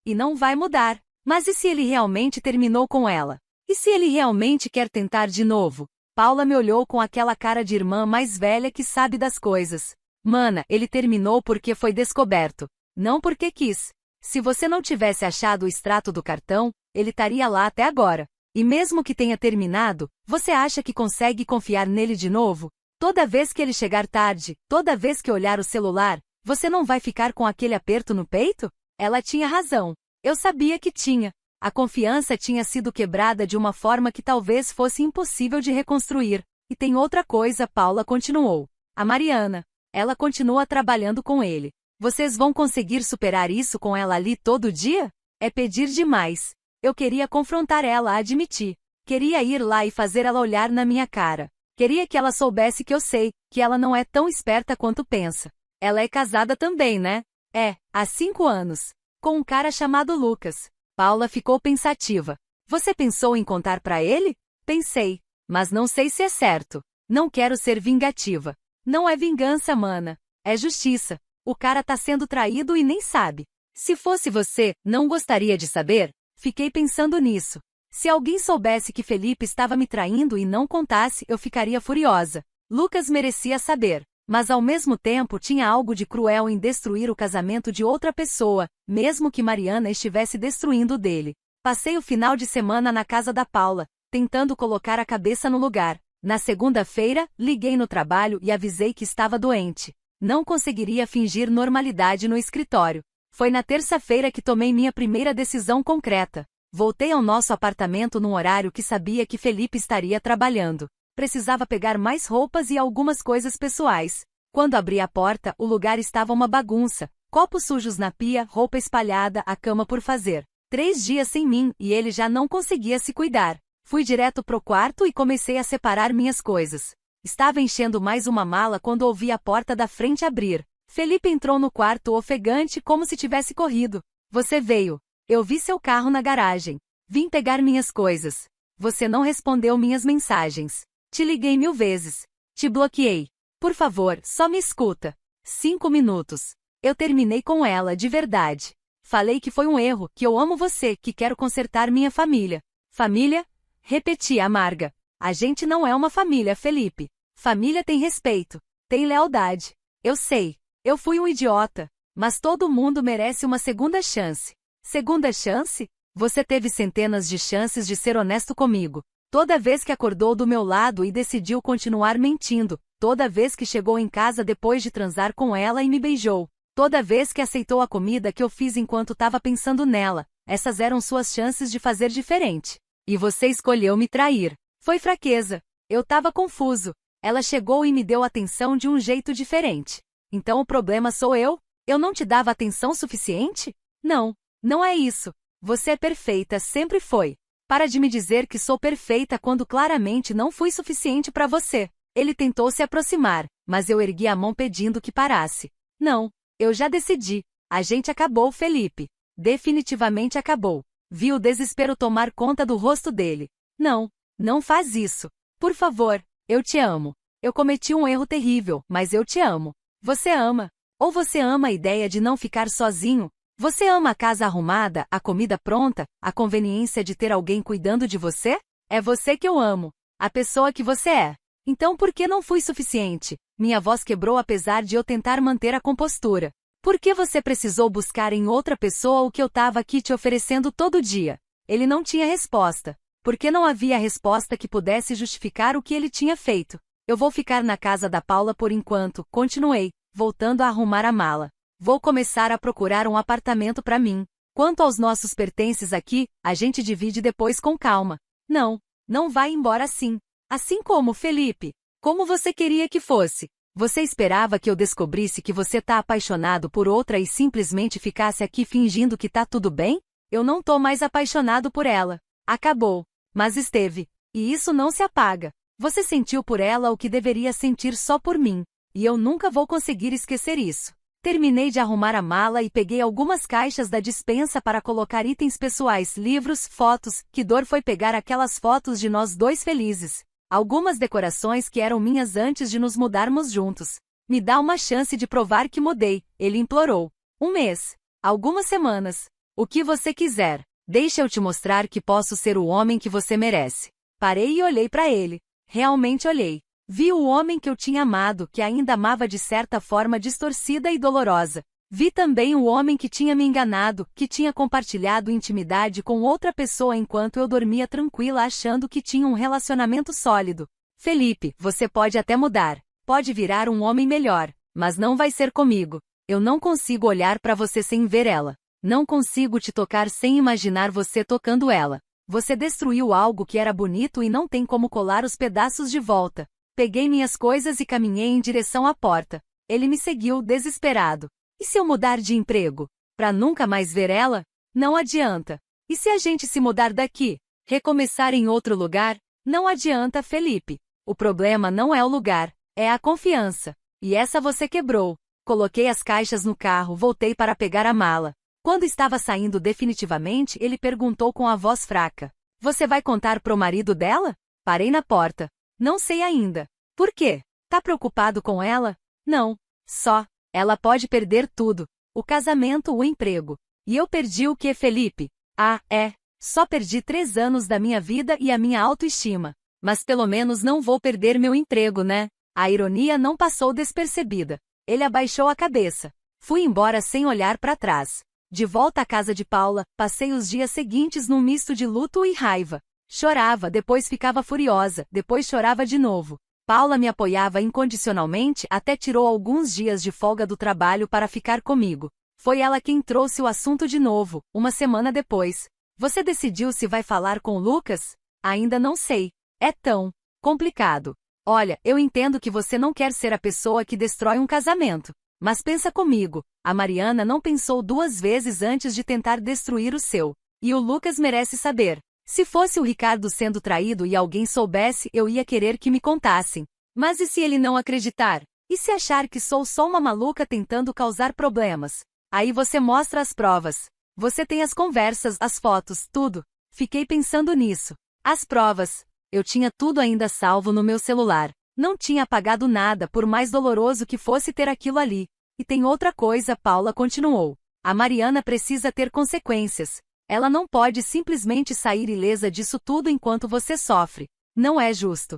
E não vai mudar. Mas e se ele realmente terminou com ela? E se ele realmente quer tentar de novo? Paula me olhou com aquela cara de irmã mais velha que sabe das coisas. Mana, ele terminou porque foi descoberto. Não porque quis. Se você não tivesse achado o extrato do cartão, ele estaria lá até agora. E mesmo que tenha terminado, você acha que consegue confiar nele de novo? Toda vez que ele chegar tarde, toda vez que olhar o celular, você não vai ficar com aquele aperto no peito? Ela tinha razão. Eu sabia que tinha. A confiança tinha sido quebrada de uma forma que talvez fosse impossível de reconstruir. E tem outra coisa, Paula continuou. A Mariana. Ela continua trabalhando com ele. Vocês vão conseguir superar isso com ela ali todo dia? É pedir demais. Eu queria confrontar ela, admitir. Queria ir lá e fazer ela olhar na minha cara. Queria que ela soubesse que eu sei, que ela não é tão esperta quanto pensa. Ela é casada também, né? É, há 5 anos. Com um cara chamado Lucas. Paula ficou pensativa. Você pensou em contar pra ele? Pensei. Mas não sei se é certo. Não quero ser vingativa. Não é vingança, mana. É justiça. O cara tá sendo traído e nem sabe. Se fosse você, não gostaria de saber? Fiquei pensando nisso. Se alguém soubesse que Felipe estava me traindo e não contasse, eu ficaria furiosa. Lucas merecia saber. Mas ao mesmo tempo tinha algo de cruel em destruir o casamento de outra pessoa, mesmo que Mariana estivesse destruindo o dele. Passei o final de semana na casa da Paula, tentando colocar a cabeça no lugar. Na segunda-feira, liguei no trabalho e avisei que estava doente. Não conseguiria fingir normalidade no escritório. Foi na terça-feira que tomei minha primeira decisão concreta. Voltei ao nosso apartamento num horário que sabia que Felipe estaria trabalhando. Precisava pegar mais roupas e algumas coisas pessoais. Quando abri a porta, o lugar estava uma bagunça. Copos sujos na pia, roupa espalhada, a cama por fazer. 3 dias sem mim e ele já não conseguia se cuidar. Fui direto pro quarto e comecei a separar minhas coisas. Estava enchendo mais uma mala quando ouvi a porta da frente abrir. Felipe entrou no quarto ofegante como se tivesse corrido. Você veio. Eu vi seu carro na garagem. Vim pegar minhas coisas. Você não respondeu minhas mensagens. Te liguei 1000 vezes. Te bloqueei. Por favor, só me escuta. 5 minutos. Eu terminei com ela, de verdade. Falei que foi um erro, que eu amo você, que quero consertar minha família. Família? Repeti, amarga. A gente não é uma família, Felipe. Família tem respeito. Tem lealdade. Eu sei. Eu fui um idiota. Mas todo mundo merece uma segunda chance. Segunda chance? Você teve centenas de chances de ser honesto comigo. Toda vez que acordou do meu lado e decidiu continuar mentindo, toda vez que chegou em casa depois de transar com ela e me beijou, toda vez que aceitou a comida que eu fiz enquanto estava pensando nela, essas eram suas chances de fazer diferente. E você escolheu me trair. Foi fraqueza. Eu estava confuso. Ela chegou e me deu atenção de um jeito diferente. Então o problema sou eu? Eu não te dava atenção suficiente? Não, não é isso. Você é perfeita, sempre foi. Para de me dizer que sou perfeita quando claramente não fui suficiente para você. Ele tentou se aproximar, mas eu ergui a mão pedindo que parasse. Não, eu já decidi. A gente acabou, Felipe. Definitivamente acabou. Vi o desespero tomar conta do rosto dele. Não, não faz isso. Por favor, eu te amo. Eu cometi um erro terrível, mas eu te amo. Você ama. Ou você ama a ideia de não ficar sozinho? Você ama a casa arrumada, a comida pronta, a conveniência de ter alguém cuidando de você? É você que eu amo. A pessoa que você é. Então por que não fui suficiente? Minha voz quebrou apesar de eu tentar manter a compostura. Por que você precisou buscar em outra pessoa o que eu estava aqui te oferecendo todo dia? Ele não tinha resposta, porque não havia resposta que pudesse justificar o que ele tinha feito. Eu vou ficar na casa da Paula por enquanto, continuei, voltando a arrumar a mala. Vou começar a procurar um apartamento para mim. Quanto aos nossos pertences aqui, a gente divide depois com calma. Não vai embora assim. Assim como, Felipe. Como você queria que fosse? Você esperava que eu descobrisse que você tá apaixonado por outra e simplesmente ficasse aqui fingindo que tá tudo bem? Eu não tô mais apaixonado por ela. Acabou. Mas esteve. E isso não se apaga. Você sentiu por ela o que deveria sentir só por mim. E eu nunca vou conseguir esquecer isso. Terminei de arrumar a mala e peguei algumas caixas da despensa para colocar itens pessoais, livros, fotos. Que dor foi pegar aquelas fotos de nós dois felizes. Algumas decorações que eram minhas antes de nos mudarmos juntos. Me dá uma chance de provar que mudei, ele implorou. Um mês. Algumas semanas. O que você quiser. Deixa eu te mostrar que posso ser o homem que você merece. Parei e olhei para ele. Realmente olhei. Vi o homem que eu tinha amado, que ainda amava de certa forma distorcida e dolorosa. Vi também o homem que tinha me enganado, que tinha compartilhado intimidade com outra pessoa enquanto eu dormia tranquila achando que tinha um relacionamento sólido. Felipe, você pode até mudar. Pode virar um homem melhor, mas não vai ser comigo. Eu não consigo olhar para você sem ver ela. Não consigo te tocar sem imaginar você tocando ela. Você destruiu algo que era bonito e não tem como colar os pedaços de volta. Peguei minhas coisas e caminhei em direção à porta. Ele me seguiu, desesperado. E se eu mudar de emprego? Pra nunca mais ver ela? Não adianta. E se a gente se mudar daqui? Recomeçar em outro lugar? Não adianta, Felipe. O problema não é o lugar, é a confiança. E essa você quebrou. Coloquei as caixas no carro, voltei para pegar a mala. Quando estava saindo definitivamente, ele perguntou com a voz fraca. Você vai contar pro marido dela? Parei na porta. Não sei ainda. Por quê? Tá preocupado com ela? Não. Só. Ela pode perder tudo. O casamento, o emprego. E eu perdi o quê, Felipe? Ah, é. Só perdi 3 anos da minha vida e a minha autoestima. Mas pelo menos não vou perder meu emprego, né? A ironia não passou despercebida. Ele abaixou a cabeça. Fui embora sem olhar para trás. De volta à casa de Paula, passei os dias seguintes num misto de luto e raiva. Chorava, depois ficava furiosa, depois chorava de novo. Paula me apoiava incondicionalmente, até tirou alguns dias de folga do trabalho para ficar comigo. Foi ela quem trouxe o assunto de novo, uma semana depois. Você decidiu se vai falar com o Lucas? Ainda não sei. É tão complicado. Olha, eu entendo que você não quer ser a pessoa que destrói um casamento. Mas pensa comigo, a Mariana não pensou 2 vezes antes de tentar destruir o seu. E o Lucas merece saber. Se fosse o Ricardo sendo traído e alguém soubesse, eu ia querer que me contassem. Mas e se ele não acreditar? E se achar que sou só uma maluca tentando causar problemas? Aí você mostra as provas. Você tem as conversas, as fotos, tudo. Fiquei pensando nisso. As provas. Eu tinha tudo ainda salvo no meu celular. Não tinha apagado nada, por mais doloroso que fosse ter aquilo ali. E tem outra coisa, Paula continuou. A Mariana precisa ter consequências. Ela não pode simplesmente sair ilesa disso tudo enquanto você sofre. Não é justo.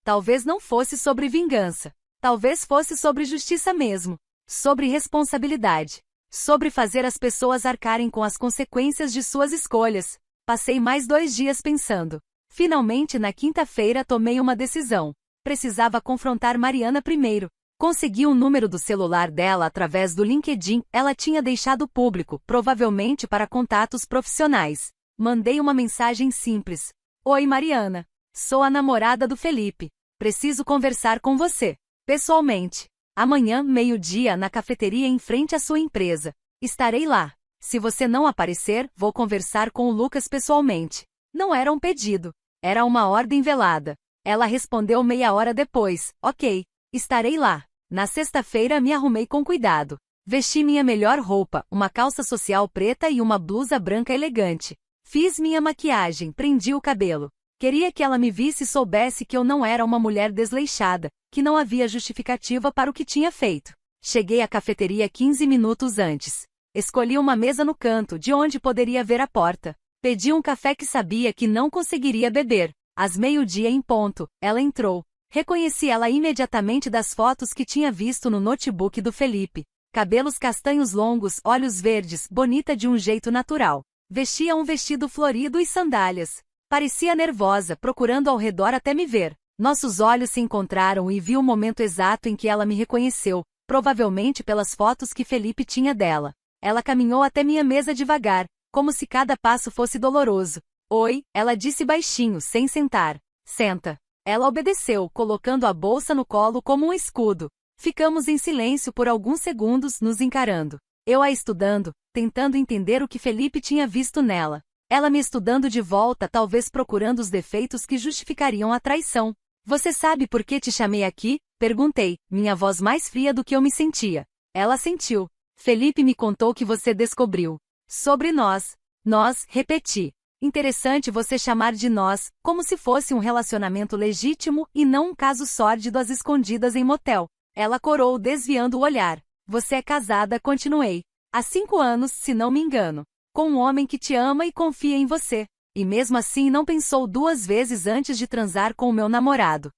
Talvez não fosse sobre vingança. Talvez fosse sobre justiça mesmo. Sobre responsabilidade. Sobre fazer as pessoas arcarem com as consequências de suas escolhas. Passei mais 2 dias pensando. Finalmente, na quinta-feira, tomei uma decisão. Precisava confrontar Mariana primeiro. Consegui o número do celular dela através do LinkedIn, ela tinha deixado público, provavelmente para contatos profissionais. Mandei uma mensagem simples. Oi, Mariana. Sou a namorada do Felipe. Preciso conversar com você. Pessoalmente. Amanhã, meio-dia, na cafeteria em frente à sua empresa. Estarei lá. Se você não aparecer, vou conversar com o Lucas pessoalmente. Não era um pedido. Era uma ordem velada. Ela respondeu meia hora depois. Ok. Estarei lá. Na sexta-feira me arrumei com cuidado. Vesti minha melhor roupa, uma calça social preta e uma blusa branca elegante. Fiz minha maquiagem, prendi o cabelo. Queria que ela me visse e soubesse que eu não era uma mulher desleixada, que não havia justificativa para o que tinha feito. Cheguei à cafeteria 15 minutos antes. Escolhi uma mesa no canto, de onde poderia ver a porta. Pedi um café que sabia que não conseguiria beber. Às meio-dia em ponto, ela entrou. Reconheci ela imediatamente das fotos que tinha visto no notebook do Felipe. Cabelos castanhos longos, olhos verdes, bonita de um jeito natural. Vestia um vestido florido e sandálias. Parecia nervosa, procurando ao redor até me ver. Nossos olhos se encontraram e vi o momento exato em que ela me reconheceu, provavelmente pelas fotos que Felipe tinha dela. Ela caminhou até minha mesa devagar, como se cada passo fosse doloroso. Oi, ela disse baixinho, sem sentar. Senta. Ela obedeceu, colocando a bolsa no colo como um escudo. Ficamos em silêncio por alguns segundos, nos encarando. Eu a estudando, tentando entender o que Felipe tinha visto nela. Ela me estudando de volta, talvez procurando os defeitos que justificariam a traição. Você sabe por que te chamei aqui? Perguntei, minha voz mais fria do que eu me sentia. Ela sentiu. Felipe me contou que você descobriu. Sobre nós. Nós, repeti. Interessante você chamar de nós, como se fosse um relacionamento legítimo e não um caso sórdido às escondidas em motel. Ela corou, desviando o olhar. Você é casada, continuei. Há 5 anos, se não me engano. Com um homem que te ama e confia em você. E mesmo assim não pensou 2 vezes antes de transar com o meu namorado.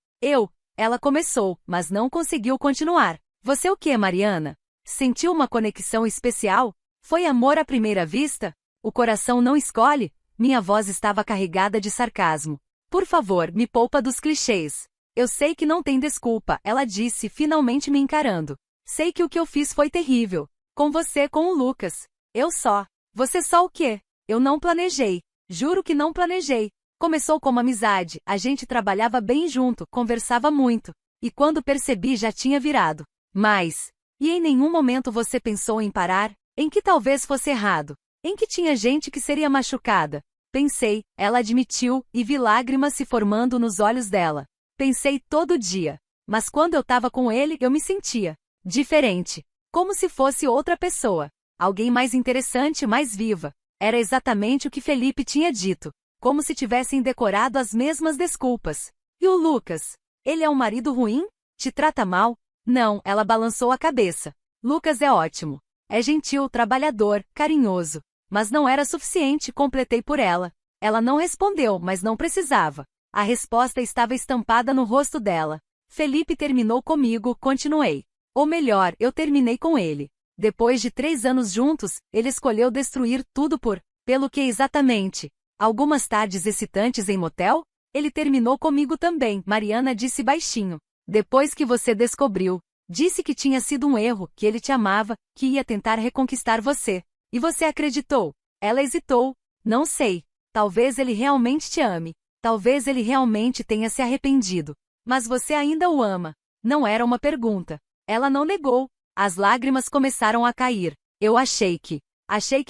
Ela começou, mas não conseguiu continuar. Você o quê, Mariana? Sentiu uma conexão especial? Foi amor à primeira vista? O coração não escolhe? Minha voz estava carregada de sarcasmo. Por favor, me poupa dos clichês. Eu sei que não tem desculpa, ela disse, finalmente me encarando. Sei que o que eu fiz foi terrível. Com você, com o Lucas. Você só o quê? Eu não planejei. Juro que não planejei. Começou como amizade, a gente trabalhava bem junto, conversava muito. E quando percebi já tinha virado. E em nenhum momento você pensou em parar? Em que talvez fosse errado? Em que tinha gente que seria machucada? Pensei, ela admitiu, e vi lágrimas se formando nos olhos dela. Pensei todo dia. Mas quando eu estava com ele, eu me sentia diferente. Como se fosse outra pessoa. Alguém mais interessante, mais viva. Era exatamente o que Felipe tinha dito. Como se tivessem decorado as mesmas desculpas. E o Lucas? Ele é um marido ruim? Te trata mal? Não, ela balançou a cabeça. Lucas é ótimo. É gentil, trabalhador, carinhoso. Mas não era suficiente, completei por ela. Ela não respondeu, mas não precisava. A resposta estava estampada no rosto dela. Felipe terminou comigo, continuei. Ou melhor, eu terminei com ele. Depois de 3 anos juntos, ele escolheu destruir tudo pelo que exatamente? Algumas tardes excitantes em motel? Ele terminou comigo também, Mariana disse baixinho. Depois que você descobriu. Disse que tinha sido um erro, que ele te amava, que ia tentar reconquistar você. E você acreditou? Ela hesitou. Não sei. Talvez ele realmente te ame. Talvez ele realmente tenha se arrependido. Mas você ainda o ama. Não era uma pergunta. Ela não negou. As lágrimas começaram a cair. Eu achei que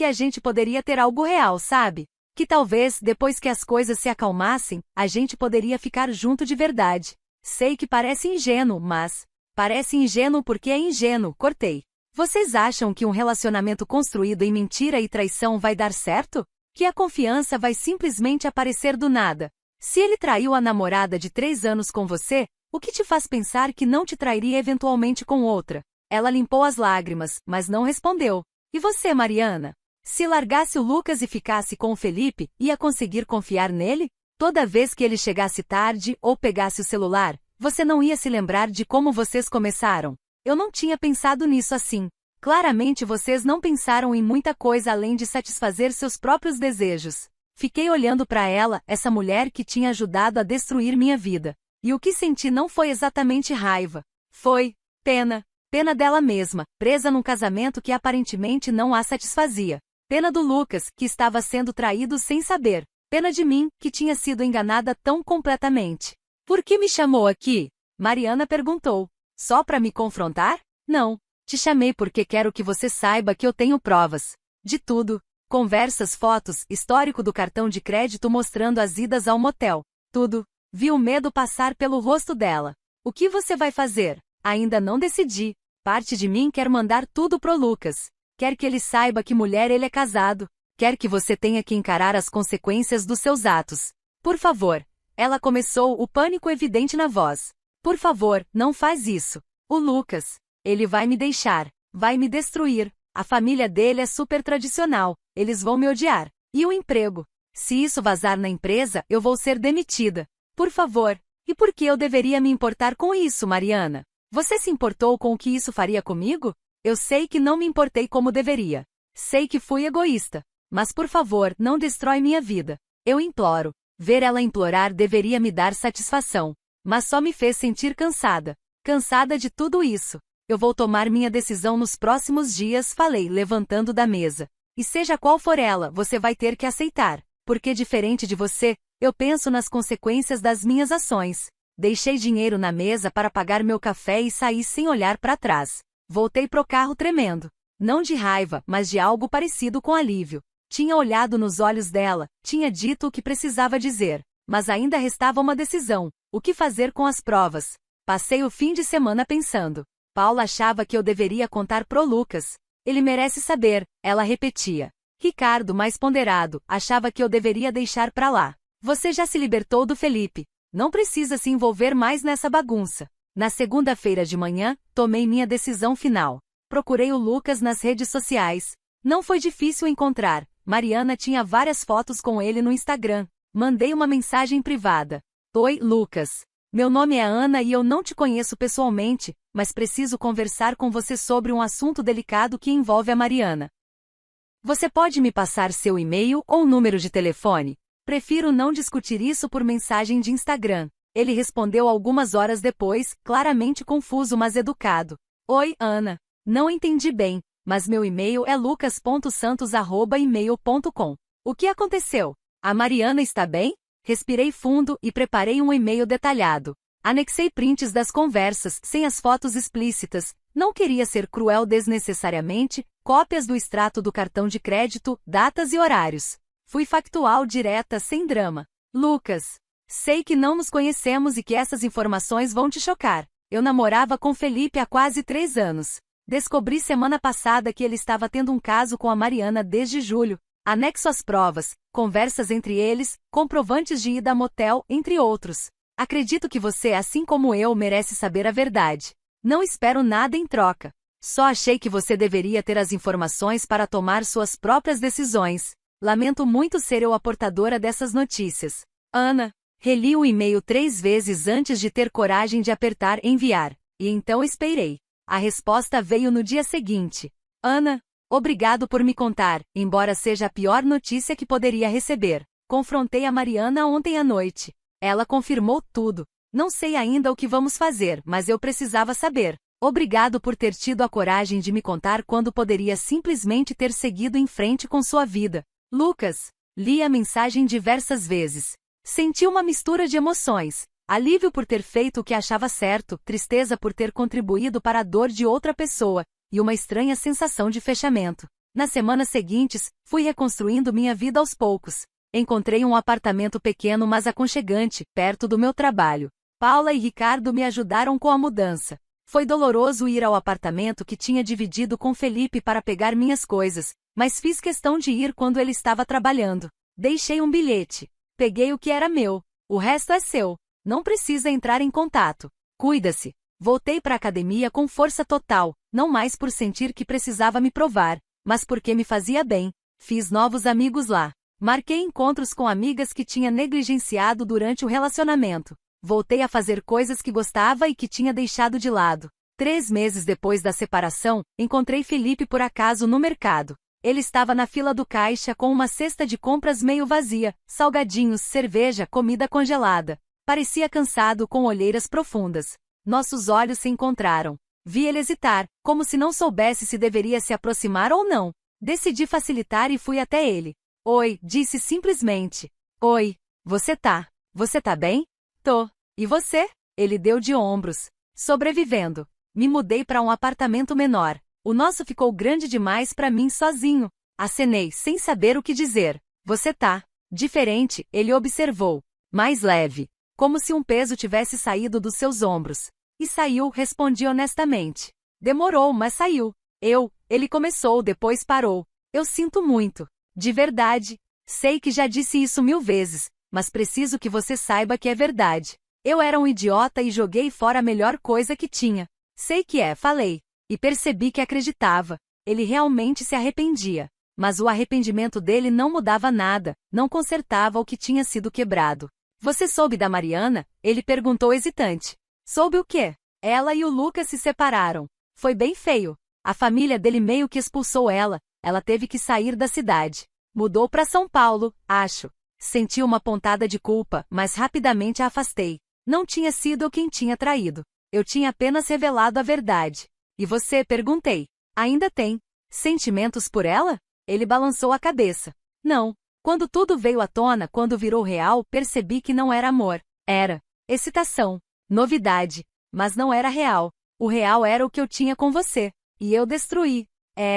a gente poderia ter algo real, sabe? Que talvez, depois que as coisas se acalmassem, a gente poderia ficar junto de verdade. Sei que parece ingênuo, mas... Parece ingênuo porque é ingênuo, cortei. Vocês acham que um relacionamento construído em mentira e traição vai dar certo? Que a confiança vai simplesmente aparecer do nada? Se ele traiu a namorada de 3 anos com você, o que te faz pensar que não te trairia eventualmente com outra? Ela limpou as lágrimas, mas não respondeu. E você, Mariana? Se largasse o Lucas e ficasse com o Felipe, ia conseguir confiar nele? Toda vez que ele chegasse tarde ou pegasse o celular, você não ia se lembrar de como vocês começaram? Eu não tinha pensado nisso assim. Claramente vocês não pensaram em muita coisa além de satisfazer seus próprios desejos. Fiquei olhando para ela, essa mulher que tinha ajudado a destruir minha vida. E o que senti não foi exatamente raiva. Foi pena. Pena dela mesma, presa num casamento que aparentemente não a satisfazia. Pena do Lucas, que estava sendo traído sem saber. Pena de mim, que tinha sido enganada tão completamente. Por que me chamou aqui? Mariana perguntou. Só para me confrontar? Não. Te chamei porque quero que você saiba que eu tenho provas. De tudo. Conversas, fotos, histórico do cartão de crédito mostrando as idas ao motel. Tudo. Vi o medo passar pelo rosto dela. O que você vai fazer? Ainda não decidi. Parte de mim quer mandar tudo pro Lucas. Quer que ele saiba que mulher ele é casado. Quer que você tenha que encarar as consequências dos seus atos. Por favor. Ela começou, o pânico evidente na voz. Por favor, não faz isso. O Lucas. Ele vai me deixar. Vai me destruir. A família dele é super tradicional. Eles vão me odiar. E o emprego? Se isso vazar na empresa, eu vou ser demitida. Por favor. E por que eu deveria me importar com isso, Mariana? Você se importou com o que isso faria comigo? Eu sei que não me importei como deveria. Sei que fui egoísta. Mas por favor, não destrói minha vida. Eu imploro. Ver ela implorar deveria me dar satisfação. Mas só me fez sentir cansada. Cansada de tudo isso. Eu vou tomar minha decisão nos próximos dias, falei, levantando da mesa. E seja qual for ela, você vai ter que aceitar. Porque diferente de você, eu penso nas consequências das minhas ações. Deixei dinheiro na mesa para pagar meu café e saí sem olhar para trás. Voltei pro carro tremendo. Não de raiva, mas de algo parecido com alívio. Tinha olhado nos olhos dela, tinha dito o que precisava dizer. Mas ainda restava uma decisão. O que fazer com as provas? Passei o fim de semana pensando. Paula achava que eu deveria contar pro Lucas. Ele merece saber, ela repetia. Ricardo, mais ponderado, achava que eu deveria deixar pra lá. Você já se libertou do Felipe. Não precisa se envolver mais nessa bagunça. Na segunda-feira de manhã, tomei minha decisão final. Procurei o Lucas nas redes sociais. Não foi difícil encontrar. Mariana tinha várias fotos com ele no Instagram. Mandei uma mensagem privada. Oi, Lucas. Meu nome é Ana e eu não te conheço pessoalmente, mas preciso conversar com você sobre um assunto delicado que envolve a Mariana. Você pode me passar seu e-mail ou número de telefone? Prefiro não discutir isso por mensagem de Instagram. Ele respondeu algumas horas depois, claramente confuso mas educado. Oi, Ana. Não entendi bem, mas meu e-mail é lucas.santos@email.com. O que aconteceu? A Mariana está bem? Respirei fundo e preparei um e-mail detalhado. Anexei prints das conversas, sem as fotos explícitas. Não queria ser cruel desnecessariamente, cópias do extrato do cartão de crédito, datas e horários. Fui factual, direta, sem drama. Lucas, sei que não nos conhecemos e que essas informações vão te chocar. Eu namorava com Felipe há quase 3 anos. Descobri semana passada que ele estava tendo um caso com a Mariana desde julho. Anexo às provas, conversas entre eles, comprovantes de ida a motel, entre outros. Acredito que você, assim como eu, merece saber a verdade. Não espero nada em troca. Só achei que você deveria ter as informações para tomar suas próprias decisões. Lamento muito ser eu a portadora dessas notícias. Ana. Reli o e-mail 3 vezes antes de ter coragem de apertar enviar. E então esperei. A resposta veio no dia seguinte. Ana. Obrigado por me contar, embora seja a pior notícia que poderia receber. Confrontei a Mariana ontem à noite. Ela confirmou tudo. Não sei ainda o que vamos fazer, mas eu precisava saber. Obrigado por ter tido a coragem de me contar quando poderia simplesmente ter seguido em frente com sua vida. Lucas. Li a mensagem diversas vezes. Senti uma mistura de emoções. Alívio por ter feito o que achava certo, tristeza por ter contribuído para a dor de outra pessoa, e uma estranha sensação de fechamento. Nas semanas seguintes, fui reconstruindo minha vida aos poucos. Encontrei um apartamento pequeno mas aconchegante, perto do meu trabalho. Paula e Ricardo me ajudaram com a mudança. Foi doloroso ir ao apartamento que tinha dividido com Felipe para pegar minhas coisas, mas fiz questão de ir quando ele estava trabalhando. Deixei um bilhete. Peguei o que era meu. O resto é seu. Não precisa entrar em contato. Cuida-se. Voltei para a academia com força total, não mais por sentir que precisava me provar, mas porque me fazia bem. Fiz novos amigos lá. Marquei encontros com amigas que tinha negligenciado durante o relacionamento. Voltei a fazer coisas que gostava e que tinha deixado de lado. 3 meses depois da separação, encontrei Felipe por acaso no mercado. Ele estava na fila do caixa com uma cesta de compras meio vazia, salgadinhos, cerveja, comida congelada. Parecia cansado com olheiras profundas. Nossos olhos se encontraram. Vi ele hesitar, como se não soubesse se deveria se aproximar ou não. Decidi facilitar e fui até ele. Oi, disse simplesmente. Oi, você tá bem? Tô. E você? Ele deu de ombros. Sobrevivendo. Me mudei para um apartamento menor. O nosso ficou grande demais para mim sozinho. Acenei, sem saber o que dizer. Você tá diferente, ele observou. Mais leve. Como se um peso tivesse saído dos seus ombros. E saiu, respondi honestamente. Demorou, mas saiu. Ele começou, depois parou. Eu sinto muito. De verdade. Sei que já disse isso 1000 vezes, mas preciso que você saiba que é verdade. Eu era um idiota e joguei fora a melhor coisa que tinha. Sei que é, falei. E percebi que acreditava. Ele realmente se arrependia. Mas o arrependimento dele não mudava nada, não consertava o que tinha sido quebrado. Você soube da Mariana? Ele perguntou hesitante. Soube o quê? Ela e o Lucas se separaram. Foi bem feio. A família dele meio que expulsou ela, ela teve que sair da cidade. Mudou para São Paulo, acho. Senti uma pontada de culpa, mas rapidamente a afastei. Não tinha sido eu quem tinha traído. Eu tinha apenas revelado a verdade. E você? Perguntei. Ainda tem sentimentos por ela? Ele balançou a cabeça. Não. Quando tudo veio à tona, quando virou real, percebi que não era amor. Era excitação, novidade, mas não era real. O real era o que eu tinha com você. E eu destruí.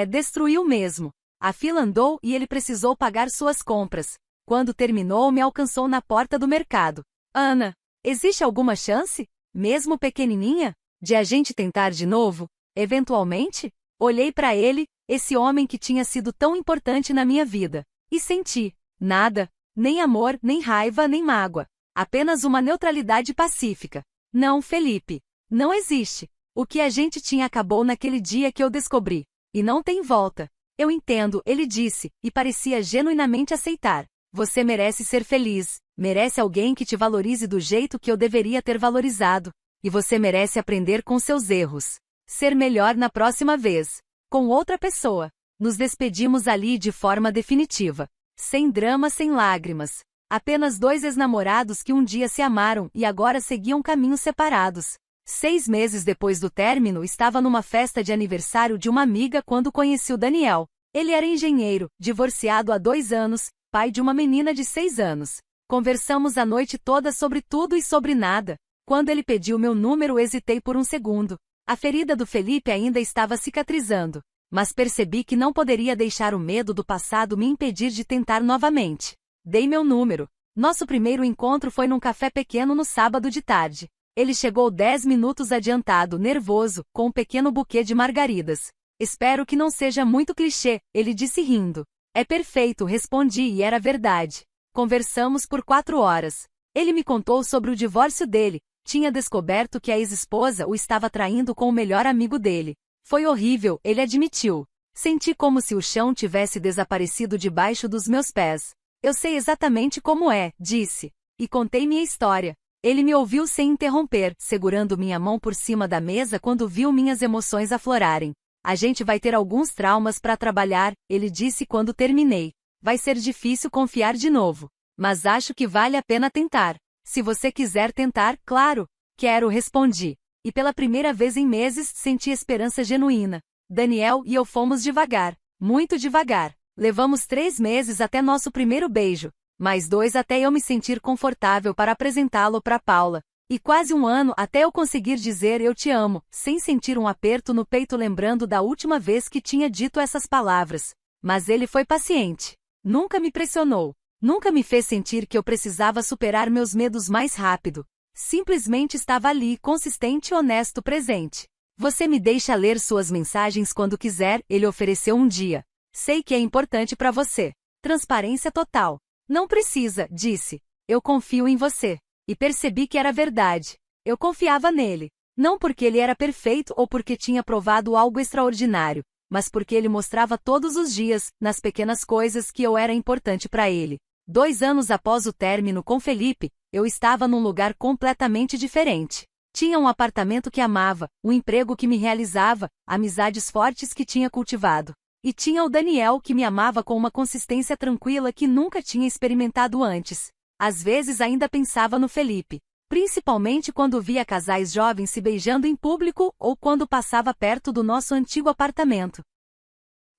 Destruiu mesmo. A fila andou e ele precisou pagar suas compras. Quando terminou, me alcançou na porta do mercado. Ana, existe alguma chance, mesmo pequenininha, de a gente tentar de novo? Eventualmente? Olhei para ele, esse homem que tinha sido tão importante na minha vida, e senti nada, nem amor, nem raiva, nem mágoa. Apenas uma neutralidade pacífica. Não, Felipe. Não existe. O que a gente tinha acabou naquele dia que eu descobri. E não tem volta. Eu entendo, ele disse, e parecia genuinamente aceitar. Você merece ser feliz, merece alguém que te valorize do jeito que eu deveria ter valorizado. E você merece aprender com seus erros. Ser melhor na próxima vez. Com outra pessoa. Nos despedimos ali de forma definitiva. Sem drama, sem lágrimas. Apenas dois ex-namorados que um dia se amaram e agora seguiam caminhos separados. 6 meses depois do término, estava numa festa de aniversário de uma amiga quando conheci o Daniel. Ele era engenheiro, divorciado há 2 anos, pai de uma menina de 6 anos. Conversamos a noite toda sobre tudo e sobre nada. Quando ele pediu meu número, hesitei por um segundo. A ferida do Felipe ainda estava cicatrizando, mas percebi que não poderia deixar o medo do passado me impedir de tentar novamente. Dei meu número. Nosso primeiro encontro foi num café pequeno no sábado de tarde. Ele chegou 10 minutos adiantado, nervoso, com um pequeno buquê de margaridas. Espero que não seja muito clichê, ele disse rindo. É perfeito, respondi e era verdade. Conversamos por 4 horas. Ele me contou sobre o divórcio dele. Tinha descoberto que a ex-esposa o estava traindo com o melhor amigo dele. Foi horrível, ele admitiu. Senti como se o chão tivesse desaparecido debaixo dos meus pés. Eu sei exatamente como é, disse. E contei minha história. Ele me ouviu sem interromper, segurando minha mão por cima da mesa quando viu minhas emoções aflorarem. A gente vai ter alguns traumas para trabalhar, ele disse quando terminei. Vai ser difícil confiar de novo. Mas acho que vale a pena tentar. Se você quiser tentar, claro. Quero, respondi. E pela primeira vez em meses, senti esperança genuína. Daniel e eu fomos devagar. Muito devagar. Levamos 3 meses até nosso primeiro beijo. Mais 2 até eu me sentir confortável para apresentá-lo para Paula. E quase 1 ano até eu conseguir dizer eu te amo, sem sentir um aperto no peito lembrando da última vez que tinha dito essas palavras. Mas ele foi paciente. Nunca me pressionou. Nunca me fez sentir que eu precisava superar meus medos mais rápido. Simplesmente estava ali, consistente e honesto, presente. Você me deixa ler suas mensagens quando quiser, ele ofereceu um dia. Sei que é importante para você. Transparência total. Não precisa, disse. Eu confio em você. E percebi que era verdade. Eu confiava nele. Não porque ele era perfeito ou porque tinha provado algo extraordinário, mas porque ele mostrava todos os dias, nas pequenas coisas, que eu era importante para ele. 2 anos após o término com Felipe, eu estava num lugar completamente diferente. Tinha um apartamento que amava, um emprego que me realizava, amizades fortes que tinha cultivado. E tinha o Daniel que me amava com uma consistência tranquila que nunca tinha experimentado antes. Às vezes ainda pensava no Felipe, principalmente quando via casais jovens se beijando em público ou quando passava perto do nosso antigo apartamento.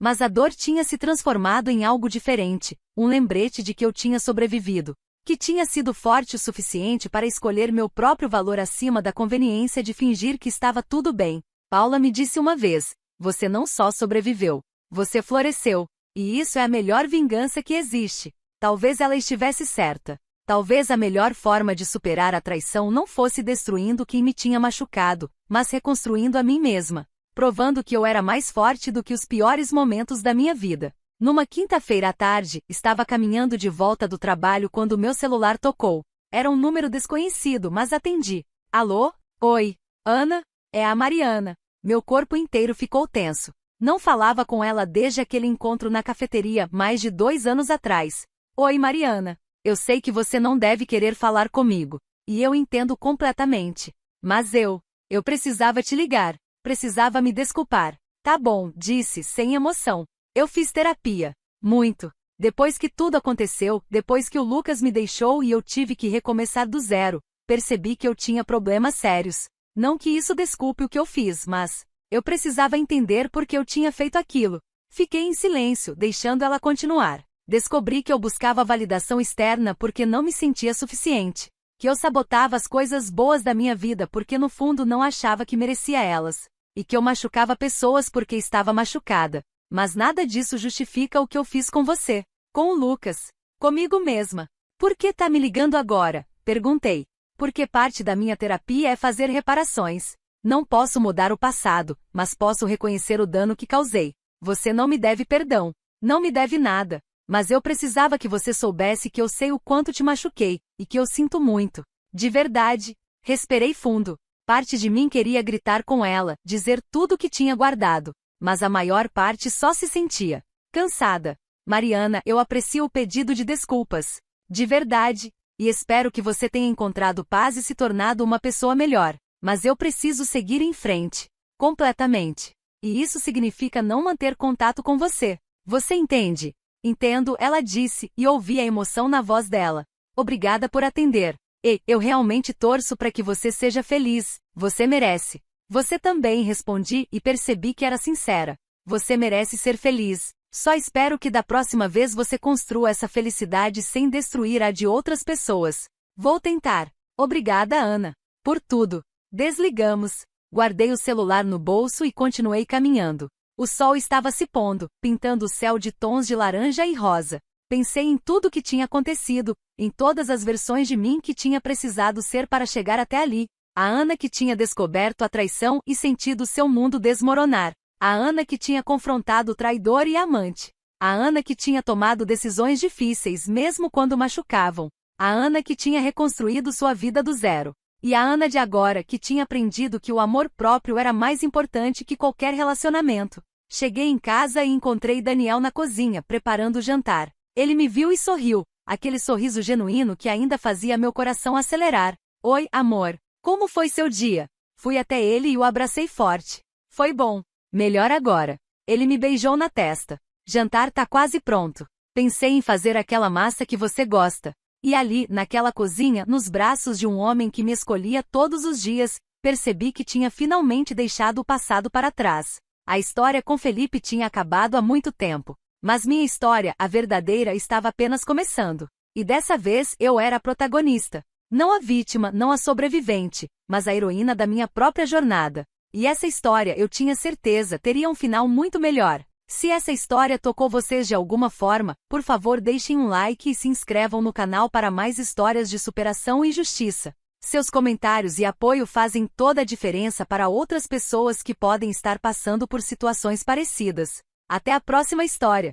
Mas a dor tinha se transformado em algo diferente, um lembrete de que eu tinha sobrevivido, que tinha sido forte o suficiente para escolher meu próprio valor acima da conveniência de fingir que estava tudo bem. Paula me disse uma vez, você não só sobreviveu, você floresceu, e isso é a melhor vingança que existe. Talvez ela estivesse certa. Talvez a melhor forma de superar a traição não fosse destruindo quem me tinha machucado, mas reconstruindo a mim mesma, provando que eu era mais forte do que os piores momentos da minha vida. Numa quinta-feira à tarde, estava caminhando de volta do trabalho quando meu celular tocou. Era um número desconhecido, mas atendi. Alô? Oi. Ana? É a Mariana. Meu corpo inteiro ficou tenso. Não falava com ela desde aquele encontro na cafeteria, mais de 2 anos atrás. Oi, Mariana. Eu sei que você não deve querer falar comigo. E eu entendo completamente. Mas eu precisava te ligar. Precisava me desculpar. Tá bom, disse, sem emoção. Eu fiz terapia. Muito. Depois que tudo aconteceu, depois que o Lucas me deixou e eu tive que recomeçar do zero, percebi que eu tinha problemas sérios. Não que isso desculpe o que eu fiz, mas eu precisava entender por que eu tinha feito aquilo. Fiquei em silêncio, deixando ela continuar. Descobri que eu buscava validação externa porque não me sentia suficiente. Que eu sabotava as coisas boas da minha vida porque no fundo não achava que merecia elas. E que eu machucava pessoas porque estava machucada. Mas nada disso justifica o que eu fiz com você. Com o Lucas. Comigo mesma. Por que tá me ligando agora? Perguntei. Porque parte da minha terapia é fazer reparações. Não posso mudar o passado, mas posso reconhecer o dano que causei. Você não me deve perdão. Não me deve nada. Mas eu precisava que você soubesse que eu sei o quanto te machuquei, e que eu sinto muito. De verdade. Respirei fundo. Parte de mim queria gritar com ela, dizer tudo o que tinha guardado. Mas a maior parte só se sentia cansada. Mariana, eu aprecio o pedido de desculpas. De verdade. E espero que você tenha encontrado paz e se tornado uma pessoa melhor. Mas eu preciso seguir em frente. Completamente. E isso significa não manter contato com você. Você entende? Entendo, ela disse, e ouvi a emoção na voz dela. Obrigada por atender. E eu realmente torço para que você seja feliz. Você merece. Você também, respondi, e percebi que era sincera. Você merece ser feliz. Só espero que da próxima vez você construa essa felicidade sem destruir a de outras pessoas. Vou tentar. Obrigada, Ana. Por tudo. Desligamos. Guardei o celular no bolso e continuei caminhando. O sol estava se pondo, pintando o céu de tons de laranja e rosa. Pensei em tudo o que tinha acontecido, em todas as versões de mim que tinha precisado ser para chegar até ali. A Ana que tinha descoberto a traição e sentido seu mundo desmoronar. A Ana que tinha confrontado o traidor e a amante. A Ana que tinha tomado decisões difíceis mesmo quando machucavam. A Ana que tinha reconstruído sua vida do zero. E a Ana de agora que tinha aprendido que o amor próprio era mais importante que qualquer relacionamento. Cheguei em casa e encontrei Daniel na cozinha, preparando o jantar. Ele me viu e sorriu, aquele sorriso genuíno que ainda fazia meu coração acelerar. Oi, amor. Como foi seu dia? Fui até ele e o abracei forte. Foi bom. Melhor agora. Ele me beijou na testa. Jantar tá quase pronto. Pensei em fazer aquela massa que você gosta. E ali, naquela cozinha, nos braços de um homem que me escolhia todos os dias, percebi que tinha finalmente deixado o passado para trás. A história com Felipe tinha acabado há muito tempo. Mas minha história, a verdadeira, estava apenas começando. E dessa vez eu era a protagonista. Não a vítima, não a sobrevivente, mas a heroína da minha própria jornada. E essa história, eu tinha certeza, teria um final muito melhor. Se essa história tocou vocês de alguma forma, por favor deixem um like e se inscrevam no canal para mais histórias de superação e justiça. Seus comentários e apoio fazem toda a diferença para outras pessoas que podem estar passando por situações parecidas. Até a próxima história!